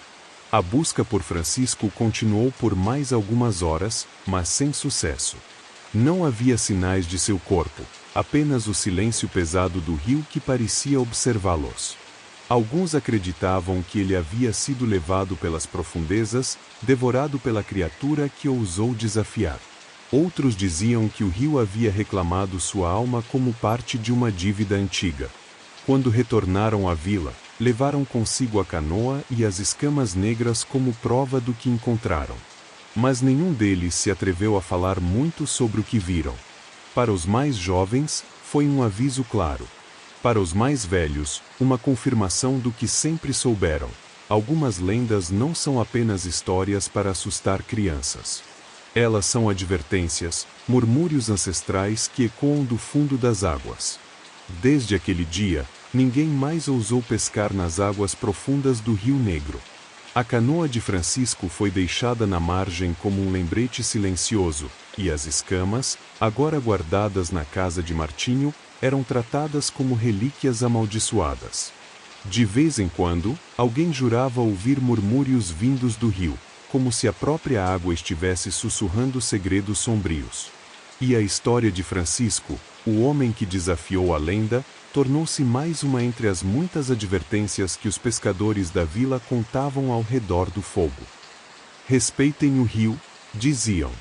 [SPEAKER 1] A busca por Francisco continuou por mais algumas horas, mas sem sucesso. Não havia sinais de seu corpo, apenas o silêncio pesado do rio que parecia observá-los. Alguns acreditavam que ele havia sido levado pelas profundezas, devorado pela criatura que ousou desafiar. Outros diziam que o rio havia reclamado sua alma como parte de uma dívida antiga. Quando retornaram à vila, levaram consigo a canoa e as escamas negras como prova do que encontraram. Mas nenhum deles se atreveu a falar muito sobre o que viram. Para os mais jovens, foi um aviso claro. Para os mais velhos, uma confirmação do que sempre souberam. Algumas lendas não são apenas histórias para assustar crianças. Elas são advertências, murmúrios ancestrais que ecoam do fundo das águas. Desde aquele dia, ninguém mais ousou pescar nas águas profundas do Rio Negro. A canoa de Francisco foi deixada na margem como um lembrete silencioso, e as escamas, agora guardadas na casa de Martinho, eram tratadas como relíquias amaldiçoadas. De vez em quando, alguém jurava ouvir murmúrios vindos do rio, como se a própria água estivesse sussurrando segredos sombrios. E a história de Francisco, o homem que desafiou a lenda, tornou-se mais uma entre as muitas advertências que os pescadores da vila contavam ao redor do fogo. Respeitem o rio, diziam,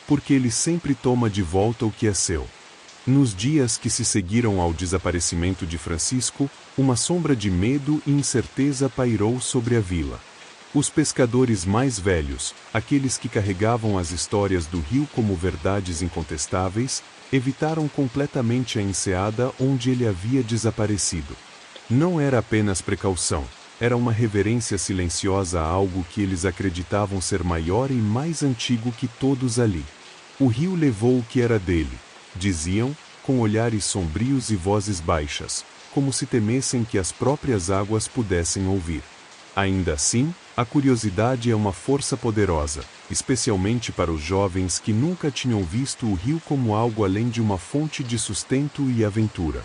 [SPEAKER 1] porque ele sempre toma de volta o que é seu. Nos dias que se seguiram ao desaparecimento de Francisco, uma sombra de medo e incerteza pairou sobre a vila. Os pescadores mais velhos, aqueles que carregavam as histórias do rio como verdades incontestáveis, evitaram completamente a enseada onde ele havia desaparecido. Não era apenas precaução, era uma reverência silenciosa a algo que eles acreditavam ser maior e mais antigo que todos ali. O rio levou o que era dele, diziam, com olhares sombrios e vozes baixas, como se temessem que as próprias águas pudessem ouvir. Ainda assim, a curiosidade é uma força poderosa, especialmente para os jovens que nunca tinham visto o rio como algo além de uma fonte de sustento e aventura.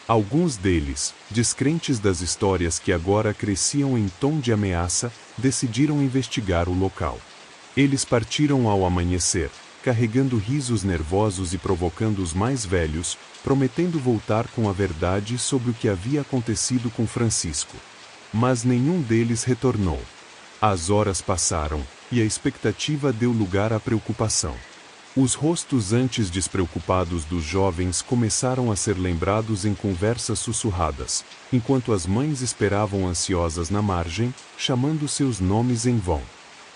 [SPEAKER 1] Alguns deles, descrentes das histórias que agora cresciam em tom de ameaça, decidiram investigar o local. Eles partiram ao amanhecer, carregando risos nervosos e provocando os mais velhos, prometendo voltar com a verdade sobre o que havia acontecido com Francisco. Mas nenhum deles retornou. As horas passaram, e a expectativa deu lugar à preocupação. Os rostos antes despreocupados dos jovens começaram a ser lembrados em conversas sussurradas, enquanto as mães esperavam ansiosas na margem, chamando seus nomes em vão.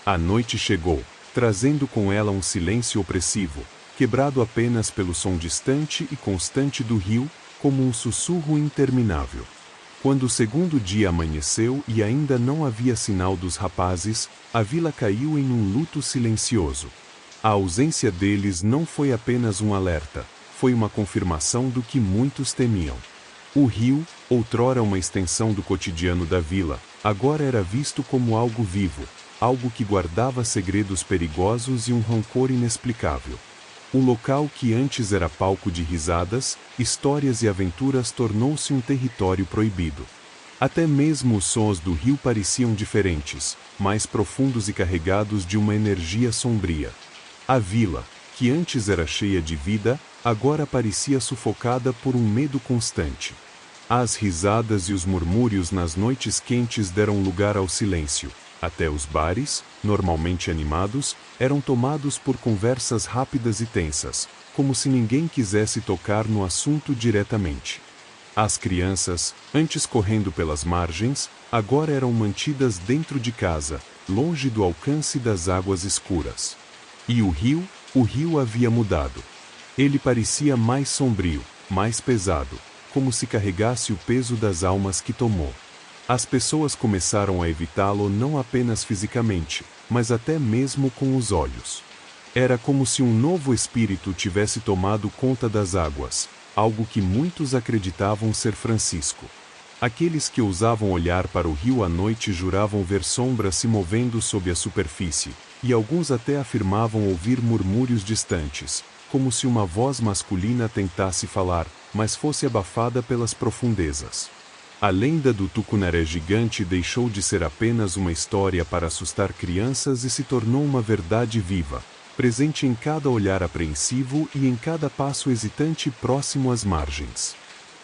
[SPEAKER 1] A noite chegou, trazendo com ela um silêncio opressivo, quebrado apenas pelo som distante e constante do rio, como um sussurro interminável. Quando o segundo dia amanheceu e ainda não havia sinal dos rapazes, a vila caiu em um luto silencioso. A ausência deles não foi apenas um alerta, foi uma confirmação do que muitos temiam. O rio, outrora uma extensão do cotidiano da vila, agora era visto como algo vivo, algo que guardava segredos perigosos e um rancor inexplicável. O local que antes era palco de risadas, histórias e aventuras tornou-se um território proibido. Até mesmo os sons do rio pareciam diferentes, mais profundos e carregados de uma energia sombria. A vila, que antes era cheia de vida, agora parecia sufocada por um medo constante. As risadas e os murmúrios nas noites quentes deram lugar ao silêncio. Até os bares, normalmente animados, eram tomados por conversas rápidas e tensas, como se ninguém quisesse tocar no assunto diretamente. As crianças, antes correndo pelas margens, agora eram mantidas dentro de casa, longe do alcance das águas escuras. E o rio havia mudado. Ele parecia mais sombrio, mais pesado, como se carregasse o peso das almas que tomou. As pessoas começaram a evitá-lo não apenas fisicamente, mas até mesmo com os olhos. Era como se um novo espírito tivesse tomado conta das águas, algo que muitos acreditavam ser Francisco. Aqueles que ousavam olhar para o rio à noite juravam ver sombras se movendo sob a superfície, e alguns até afirmavam ouvir murmúrios distantes, como se uma voz masculina tentasse falar, mas fosse abafada pelas profundezas. A lenda do tucunaré gigante deixou de ser apenas uma história para assustar crianças e se tornou uma verdade viva, presente em cada olhar apreensivo e em cada passo hesitante próximo às margens.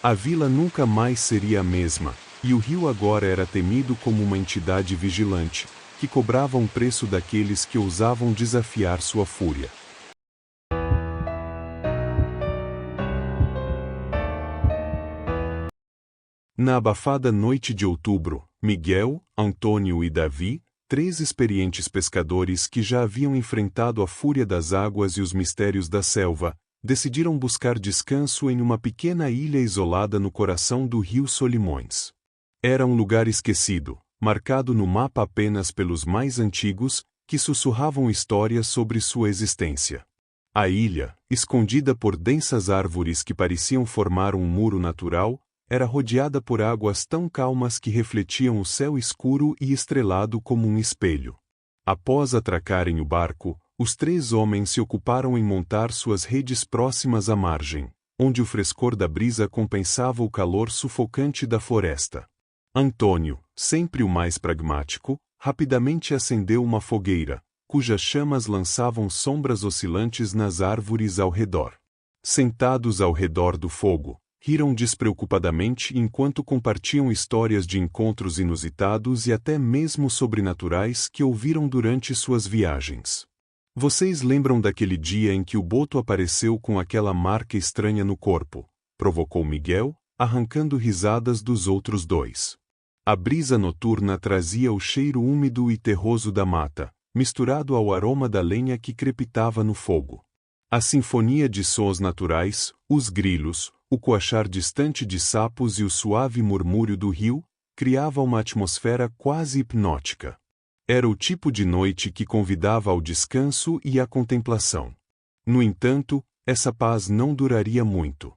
[SPEAKER 1] A vila nunca mais seria a mesma, e o rio agora era temido como uma entidade vigilante, que cobrava um preço daqueles que ousavam desafiar sua fúria. Na abafada noite de outubro, Miguel, Antônio e Davi, 3 experientes pescadores que já haviam enfrentado a fúria das águas e os mistérios da selva, decidiram buscar descanso em uma pequena ilha isolada no coração do rio Solimões. Era um lugar esquecido, marcado no mapa apenas pelos mais antigos, que sussurravam histórias sobre sua existência. A ilha, escondida por densas árvores que pareciam formar um muro natural, era rodeada por águas tão calmas que refletiam o céu escuro e estrelado como um espelho. Após atracarem o barco, os 3 homens se ocuparam em montar suas redes próximas à margem, onde o frescor da brisa compensava o calor sufocante da floresta. Antônio, sempre o mais pragmático, rapidamente acendeu uma fogueira, cujas chamas lançavam sombras oscilantes nas árvores ao redor. Sentados ao redor do fogo, riram despreocupadamente enquanto compartilham histórias de encontros inusitados e até mesmo sobrenaturais que ouviram durante suas viagens. Vocês lembram daquele dia em que o boto apareceu com aquela marca estranha no corpo? Provocou Miguel, arrancando risadas dos outros 2. A brisa noturna trazia o cheiro úmido e terroso da mata, misturado ao aroma da lenha que crepitava no fogo. A sinfonia de sons naturais, os grilos, o coachar distante de sapos e o suave murmúrio do rio, criava uma atmosfera quase hipnótica. Era o tipo de noite que convidava ao descanso e à contemplação. No entanto, essa paz não duraria muito.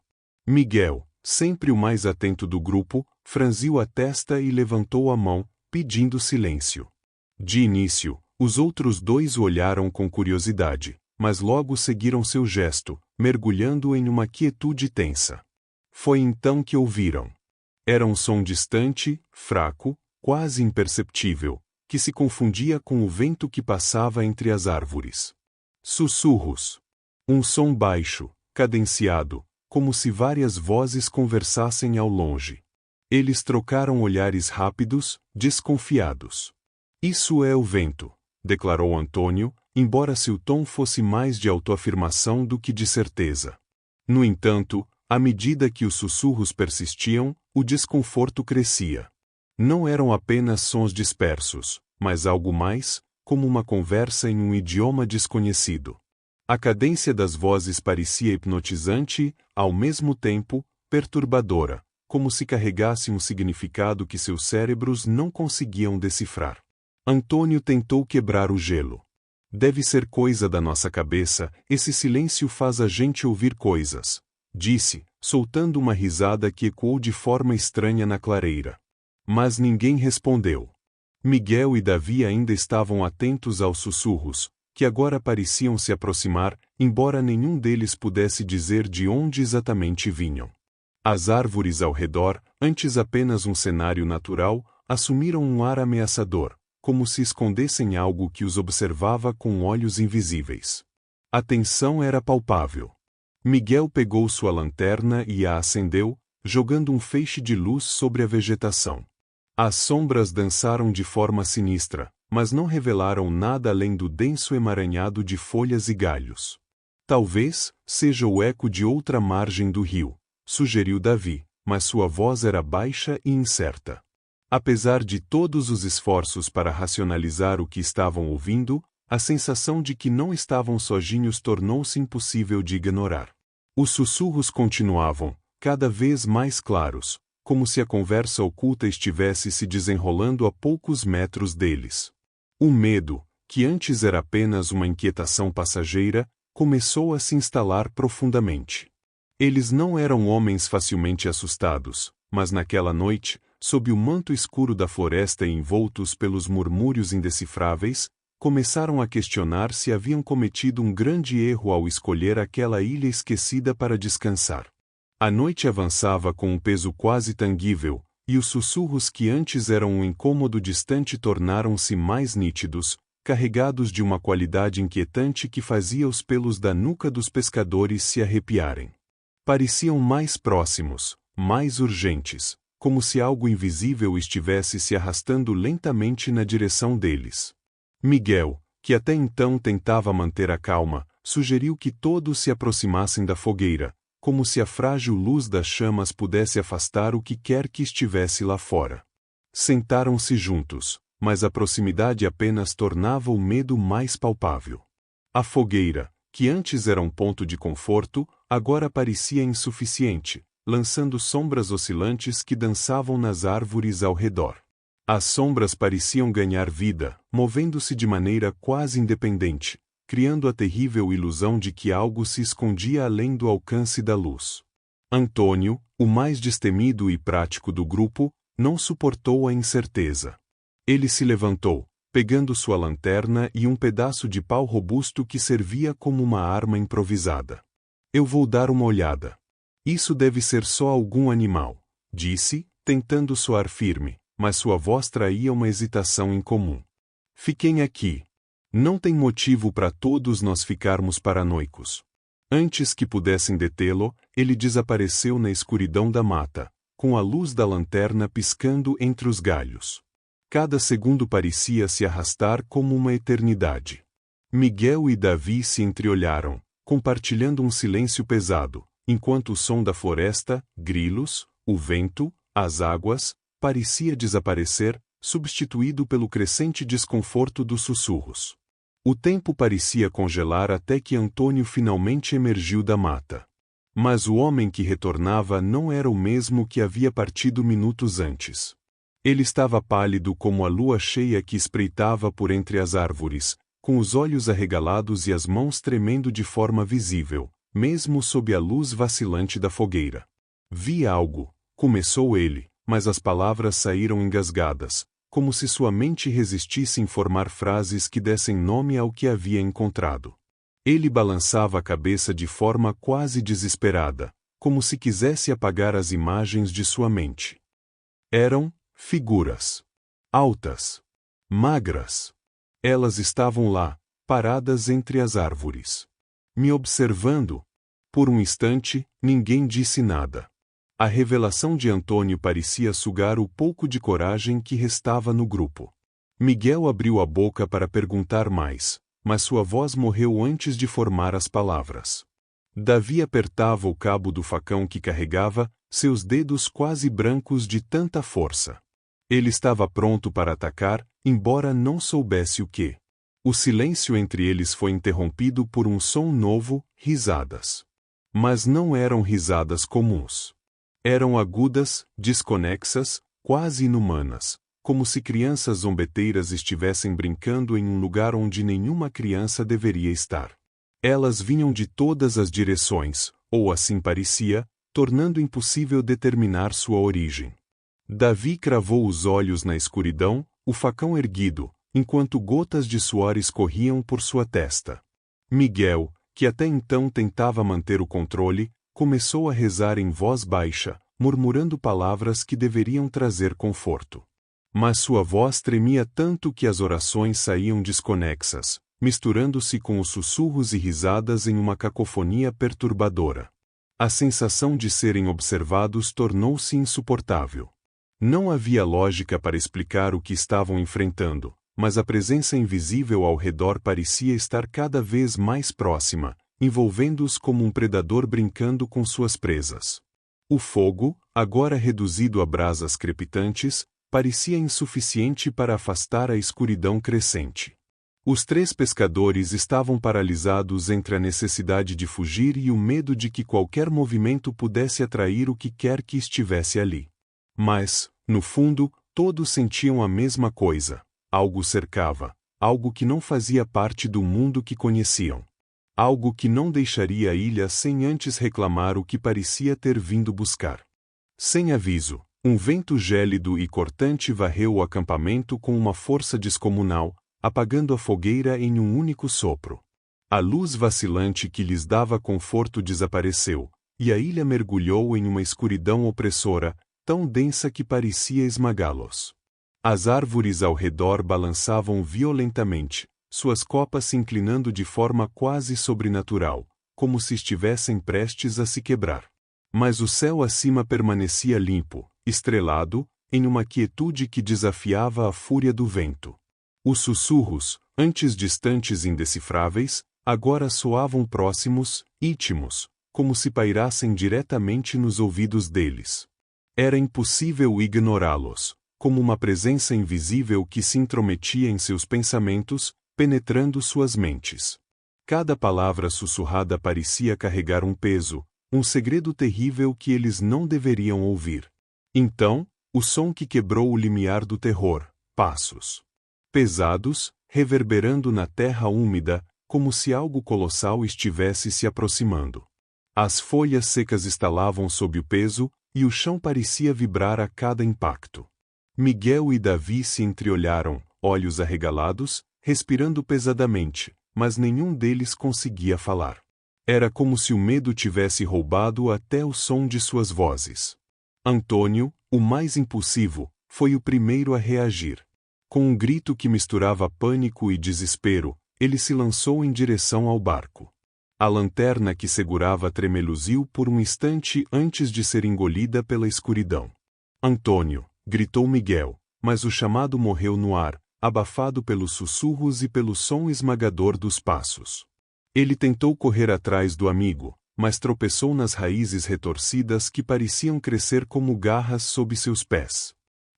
[SPEAKER 1] Miguel, sempre o mais atento do grupo, franziu a testa e levantou a mão, pedindo silêncio. De início, os outros 2 o olharam com curiosidade, mas logo seguiram seu gesto, mergulhando em uma quietude tensa. Foi então que ouviram. Era um som distante, fraco, quase imperceptível, que se confundia com o vento que passava entre as árvores. Sussurros. Um som baixo, cadenciado, como se várias vozes conversassem ao longe. Eles trocaram olhares rápidos, desconfiados. Isso é o vento, declarou Antônio, embora seu tom fosse mais de autoafirmação do que de certeza. No entanto, à medida que os sussurros persistiam, o desconforto crescia. Não eram apenas sons dispersos, mas algo mais, como uma conversa em um idioma desconhecido. A cadência das vozes parecia hipnotizante e, ao mesmo tempo, perturbadora, como se carregasse um significado que seus cérebros não conseguiam decifrar. Antônio tentou quebrar o gelo. Deve ser coisa da nossa cabeça, esse silêncio faz a gente ouvir coisas, disse, soltando uma risada que ecoou de forma estranha na clareira. Mas ninguém respondeu. Miguel e Davi ainda estavam atentos aos sussurros, que agora pareciam se aproximar, embora nenhum deles pudesse dizer de onde exatamente vinham. As árvores ao redor, antes apenas um cenário natural, assumiram um ar ameaçador, como se escondessem algo que os observava com olhos invisíveis. A tensão era palpável. Miguel pegou sua lanterna e a acendeu, jogando um feixe de luz sobre a vegetação. As sombras dançaram de forma sinistra, mas não revelaram nada além do denso emaranhado de folhas e galhos. Talvez seja o eco de outra margem do rio, sugeriu Davi, mas sua voz era baixa e incerta. Apesar de todos os esforços para racionalizar o que estavam ouvindo, a sensação de que não estavam sozinhos tornou-se impossível de ignorar. Os sussurros continuavam, cada vez mais claros, como se a conversa oculta estivesse se desenrolando a poucos metros deles. O medo, que antes era apenas uma inquietação passageira, começou a se instalar profundamente. Eles não eram homens facilmente assustados, mas naquela noite, sob o manto escuro da floresta e envoltos pelos murmúrios indecifráveis, começaram a questionar se haviam cometido um grande erro ao escolher aquela ilha esquecida para descansar. A noite avançava com um peso quase tangível, e os sussurros que antes eram um incômodo distante tornaram-se mais nítidos, carregados de uma qualidade inquietante que fazia os pelos da nuca dos pescadores se arrepiarem. Pareciam mais próximos, mais urgentes, como se algo invisível estivesse se arrastando lentamente na direção deles. Miguel, que até então tentava manter a calma, sugeriu que todos se aproximassem da fogueira, como se a frágil luz das chamas pudesse afastar o que quer que estivesse lá fora. Sentaram-se juntos, mas a proximidade apenas tornava o medo mais palpável. A fogueira, que antes era um ponto de conforto, agora parecia insuficiente, lançando sombras oscilantes que dançavam nas árvores ao redor. As sombras pareciam ganhar vida, movendo-se de maneira quase independente, criando a terrível ilusão de que algo se escondia além do alcance da luz. Antônio, o mais destemido e prático do grupo, não suportou a incerteza. Ele se levantou, pegando sua lanterna e um pedaço de pau robusto que servia como uma arma improvisada. Eu vou dar uma olhada. Isso deve ser só algum animal, disse, tentando soar firme, mas sua voz traía uma hesitação incomum. Fiquem aqui. Não tem motivo para todos nós ficarmos paranoicos. Antes que pudessem detê-lo, ele desapareceu na escuridão da mata, com a luz da lanterna piscando entre os galhos. Cada segundo parecia se arrastar como uma eternidade. Miguel e Davi se entreolharam, compartilhando um silêncio pesado, enquanto o som da floresta, grilos, o vento, as águas, parecia desaparecer, substituído pelo crescente desconforto dos sussurros. O tempo parecia congelar até que Antônio finalmente emergiu da mata. Mas o homem que retornava não era o mesmo que havia partido minutos antes. Ele estava pálido como a lua cheia que espreitava por entre as árvores, com os olhos arregalados e as mãos tremendo de forma visível, mesmo sob a luz vacilante da fogueira. Vi algo, começou ele, mas as palavras saíram engasgadas, como se sua mente resistisse em formar frases que dessem nome ao que havia encontrado. Ele balançava a cabeça de forma quase desesperada, como se quisesse apagar as imagens de sua mente. Eram figuras. Altas. Magras. Elas estavam lá, paradas entre as árvores. Me observando. Por um instante, ninguém disse nada. A revelação de Antônio parecia sugar o pouco de coragem que restava no grupo. Miguel abriu a boca para perguntar mais, mas sua voz morreu antes de formar as palavras. Davi apertava o cabo do facão que carregava, seus dedos quase brancos de tanta força. Ele estava pronto para atacar, embora não soubesse o que. O silêncio entre eles foi interrompido por um som novo, risadas. Mas não eram risadas comuns. Eram agudas, desconexas, quase inumanas, como se crianças zombeteiras estivessem brincando em um lugar onde nenhuma criança deveria estar. Elas vinham de todas as direções, ou assim parecia, tornando impossível determinar sua origem. Davi cravou os olhos na escuridão, o facão erguido, enquanto gotas de suor escorriam por sua testa. Miguel, que até então tentava manter o controle, começou a rezar em voz baixa, murmurando palavras que deveriam trazer conforto. Mas sua voz tremia tanto que as orações saíam desconexas, misturando-se com os sussurros e risadas em uma cacofonia perturbadora. A sensação de serem observados tornou-se insuportável. Não havia lógica para explicar o que estavam enfrentando, mas a presença invisível ao redor parecia estar cada vez mais próxima, envolvendo-os como um predador brincando com suas presas. O fogo, agora reduzido a brasas crepitantes, parecia insuficiente para afastar a escuridão crescente. Os 3 pescadores estavam paralisados entre a necessidade de fugir e o medo de que qualquer movimento pudesse atrair o que quer que estivesse ali. Mas, no fundo, todos sentiam a mesma coisa. Algo cercava, algo que não fazia parte do mundo que conheciam. Algo que não deixaria a ilha sem antes reclamar o que parecia ter vindo buscar. Sem aviso, um vento gélido e cortante varreu o acampamento com uma força descomunal, apagando a fogueira em um único sopro. A luz vacilante que lhes dava conforto desapareceu, e a ilha mergulhou em uma escuridão opressora, tão densa que parecia esmagá-los. As árvores ao redor balançavam violentamente, suas copas se inclinando de forma quase sobrenatural, como se estivessem prestes a se quebrar. Mas o céu acima permanecia limpo, estrelado, em uma quietude que desafiava a fúria do vento. Os sussurros, antes distantes e indecifráveis, agora soavam próximos, íntimos, como se pairassem diretamente nos ouvidos deles. Era impossível ignorá-los, como uma presença invisível que se intrometia em seus pensamentos, penetrando suas mentes. Cada palavra sussurrada parecia carregar um peso, um segredo terrível que eles não deveriam ouvir. Então, o som que quebrou o limiar do terror, passos pesados, reverberando na terra úmida, como se algo colossal estivesse se aproximando. As folhas secas estalavam sob o peso, e o chão parecia vibrar a cada impacto. Miguel e Davi se entreolharam, olhos arregalados, respirando pesadamente, mas nenhum deles conseguia falar. Era como se o medo tivesse roubado até o som de suas vozes. Antônio, o mais impulsivo, foi o primeiro a reagir. Com um grito que misturava pânico e desespero, ele se lançou em direção ao barco. A lanterna que segurava tremeluziu por um instante antes de ser engolida pela escuridão. Antônio, gritou Miguel, mas o chamado morreu no ar, abafado pelos sussurros e pelo som esmagador dos passos. Ele tentou correr atrás do amigo, mas tropeçou nas raízes retorcidas que pareciam crescer como garras sob seus pés.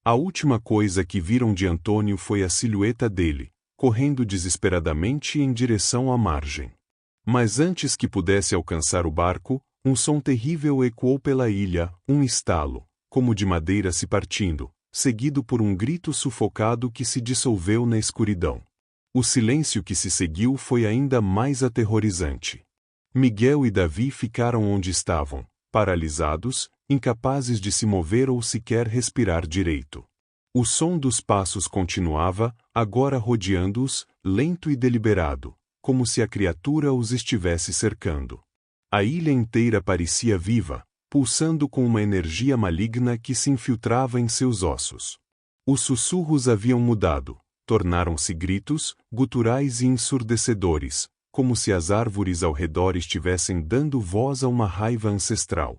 [SPEAKER 1] A última coisa que viram de Antônio foi a silhueta dele, correndo desesperadamente em direção à margem. Mas antes que pudesse alcançar o barco, um som terrível ecoou pela ilha, um estalo, como de madeira se partindo, seguido por um grito sufocado que se dissolveu na escuridão. O silêncio que se seguiu foi ainda mais aterrorizante. Miguel e Davi ficaram onde estavam, paralisados, incapazes de se mover ou sequer respirar direito. O som dos passos continuava, agora rodeando-os, lento e deliberado, como se a criatura os estivesse cercando. A ilha inteira parecia viva, pulsando com uma energia maligna que se infiltrava em seus ossos. Os sussurros haviam mudado, tornaram-se gritos, guturais e ensurdecedores, como se as árvores ao redor estivessem dando voz a uma raiva ancestral.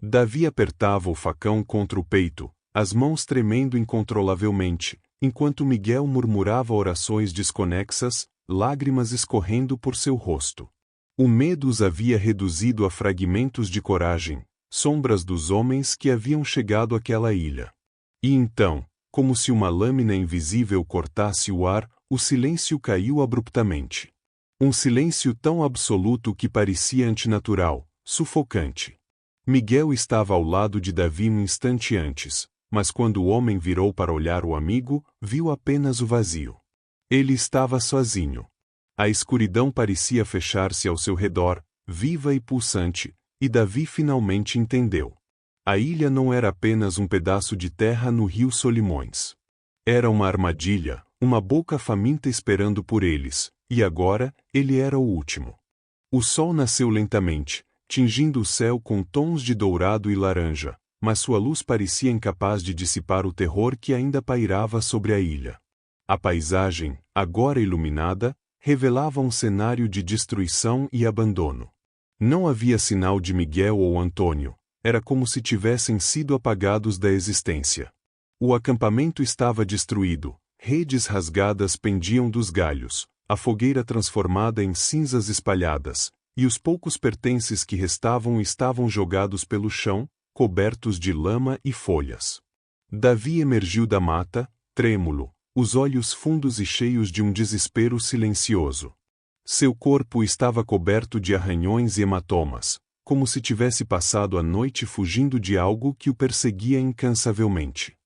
[SPEAKER 1] Davi apertava o facão contra o peito, as mãos tremendo incontrolavelmente, enquanto Miguel murmurava orações desconexas, lágrimas escorrendo por seu rosto. O medo os havia reduzido a fragmentos de coragem, sombras dos homens que haviam chegado àquela ilha. E então, como se uma lâmina invisível cortasse o ar, o silêncio caiu abruptamente. Um silêncio tão absoluto que parecia antinatural, sufocante. Miguel estava ao lado de Davi um instante antes, mas quando o homem virou para olhar o amigo, viu apenas o vazio. Ele estava sozinho. A escuridão parecia fechar-se ao seu redor, viva e pulsante, e Davi finalmente entendeu. A ilha não era apenas um pedaço de terra no rio Solimões. Era uma armadilha, uma boca faminta esperando por eles, e agora, ele era o último. O sol nasceu lentamente, tingindo o céu com tons de dourado e laranja, mas sua luz parecia incapaz de dissipar o terror que ainda pairava sobre a ilha. A paisagem, agora iluminada, revelava um cenário de destruição e abandono. Não havia sinal de Miguel ou Antônio, era como se tivessem sido apagados da existência. O acampamento estava destruído, redes rasgadas pendiam dos galhos, a fogueira transformada em cinzas espalhadas, e os poucos pertences que restavam estavam jogados pelo chão, cobertos de lama e folhas. Davi emergiu da mata, trêmulo, os olhos fundos e cheios de um desespero silencioso. Seu corpo estava coberto de arranhões e hematomas, como se tivesse passado a noite fugindo de algo que o perseguia incansavelmente.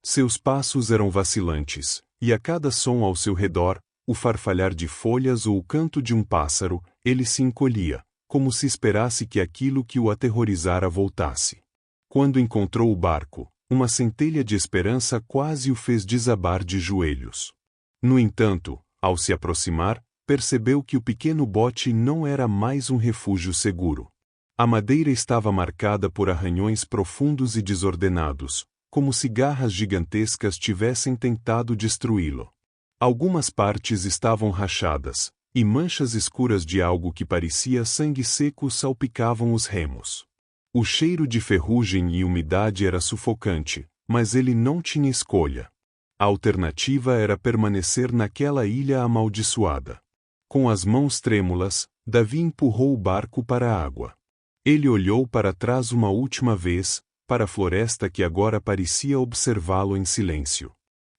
[SPEAKER 1] Seus passos eram vacilantes, e a cada som ao seu redor, o farfalhar de folhas ou o canto de um pássaro, ele se encolhia, como se esperasse que aquilo que o aterrorizara voltasse. Quando encontrou o barco, uma centelha de esperança quase o fez desabar de joelhos. No entanto, ao se aproximar, percebeu que o pequeno bote não era mais um refúgio seguro. A madeira estava marcada por arranhões profundos e desordenados, como se garras gigantescas tivessem tentado destruí-lo. Algumas partes estavam rachadas, e manchas escuras de algo que parecia sangue seco salpicavam os remos. O cheiro de ferrugem e umidade era sufocante, mas ele não tinha escolha. A alternativa era permanecer naquela ilha amaldiçoada. Com as mãos trêmulas, Davi empurrou o barco para a água. Ele olhou para trás uma última vez, para a floresta que agora parecia observá-lo em silêncio.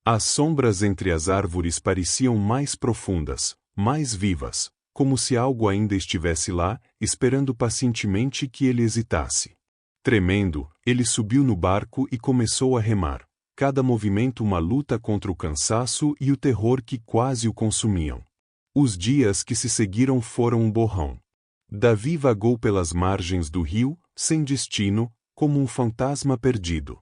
[SPEAKER 1] As sombras entre as árvores pareciam mais profundas, mais vivas, como se algo ainda estivesse lá, esperando pacientemente que ele hesitasse. Tremendo, ele subiu no barco e começou a remar, cada movimento uma luta contra o cansaço e o terror que quase o consumiam. Os dias que se seguiram foram um borrão. Davi vagou pelas margens do rio, sem destino, como um fantasma perdido.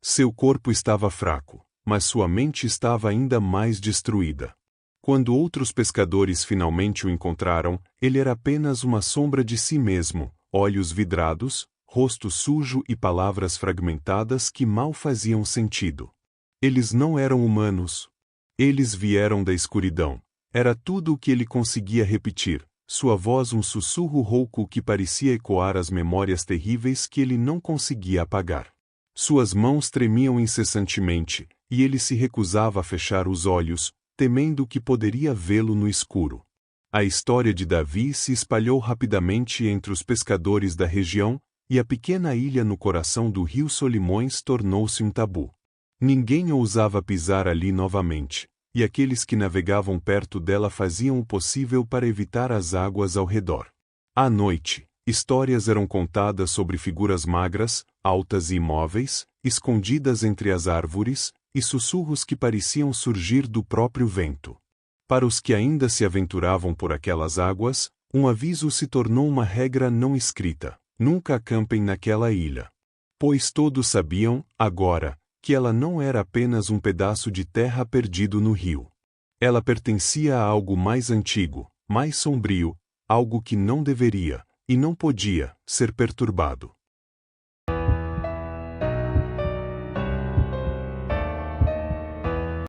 [SPEAKER 1] Seu corpo estava fraco, mas sua mente estava ainda mais destruída. Quando outros pescadores finalmente o encontraram, ele era apenas uma sombra de si mesmo, olhos vidrados, rosto sujo e palavras fragmentadas que mal faziam sentido. Eles não eram humanos. Eles vieram da escuridão. Era tudo o que ele conseguia repetir, sua voz um sussurro rouco que parecia ecoar as memórias terríveis que ele não conseguia apagar. Suas mãos tremiam incessantemente, e ele se recusava a fechar os olhos, temendo que poderia vê-lo no escuro. A história de Davi se espalhou rapidamente entre os pescadores da região, e a pequena ilha no coração do rio Solimões tornou-se um tabu. Ninguém ousava pisar ali novamente, e aqueles que navegavam perto dela faziam o possível para evitar as águas ao redor. À noite, histórias eram contadas sobre figuras magras, altas e imóveis, escondidas entre as árvores, e sussurros que pareciam surgir do próprio vento. Para os que ainda se aventuravam por aquelas águas, um aviso se tornou uma regra não escrita: nunca acampem naquela ilha. Pois todos sabiam, agora, que ela não era apenas um pedaço de terra perdido no rio. Ela pertencia a algo mais antigo, mais sombrio, algo que não deveria, e não podia, ser perturbado.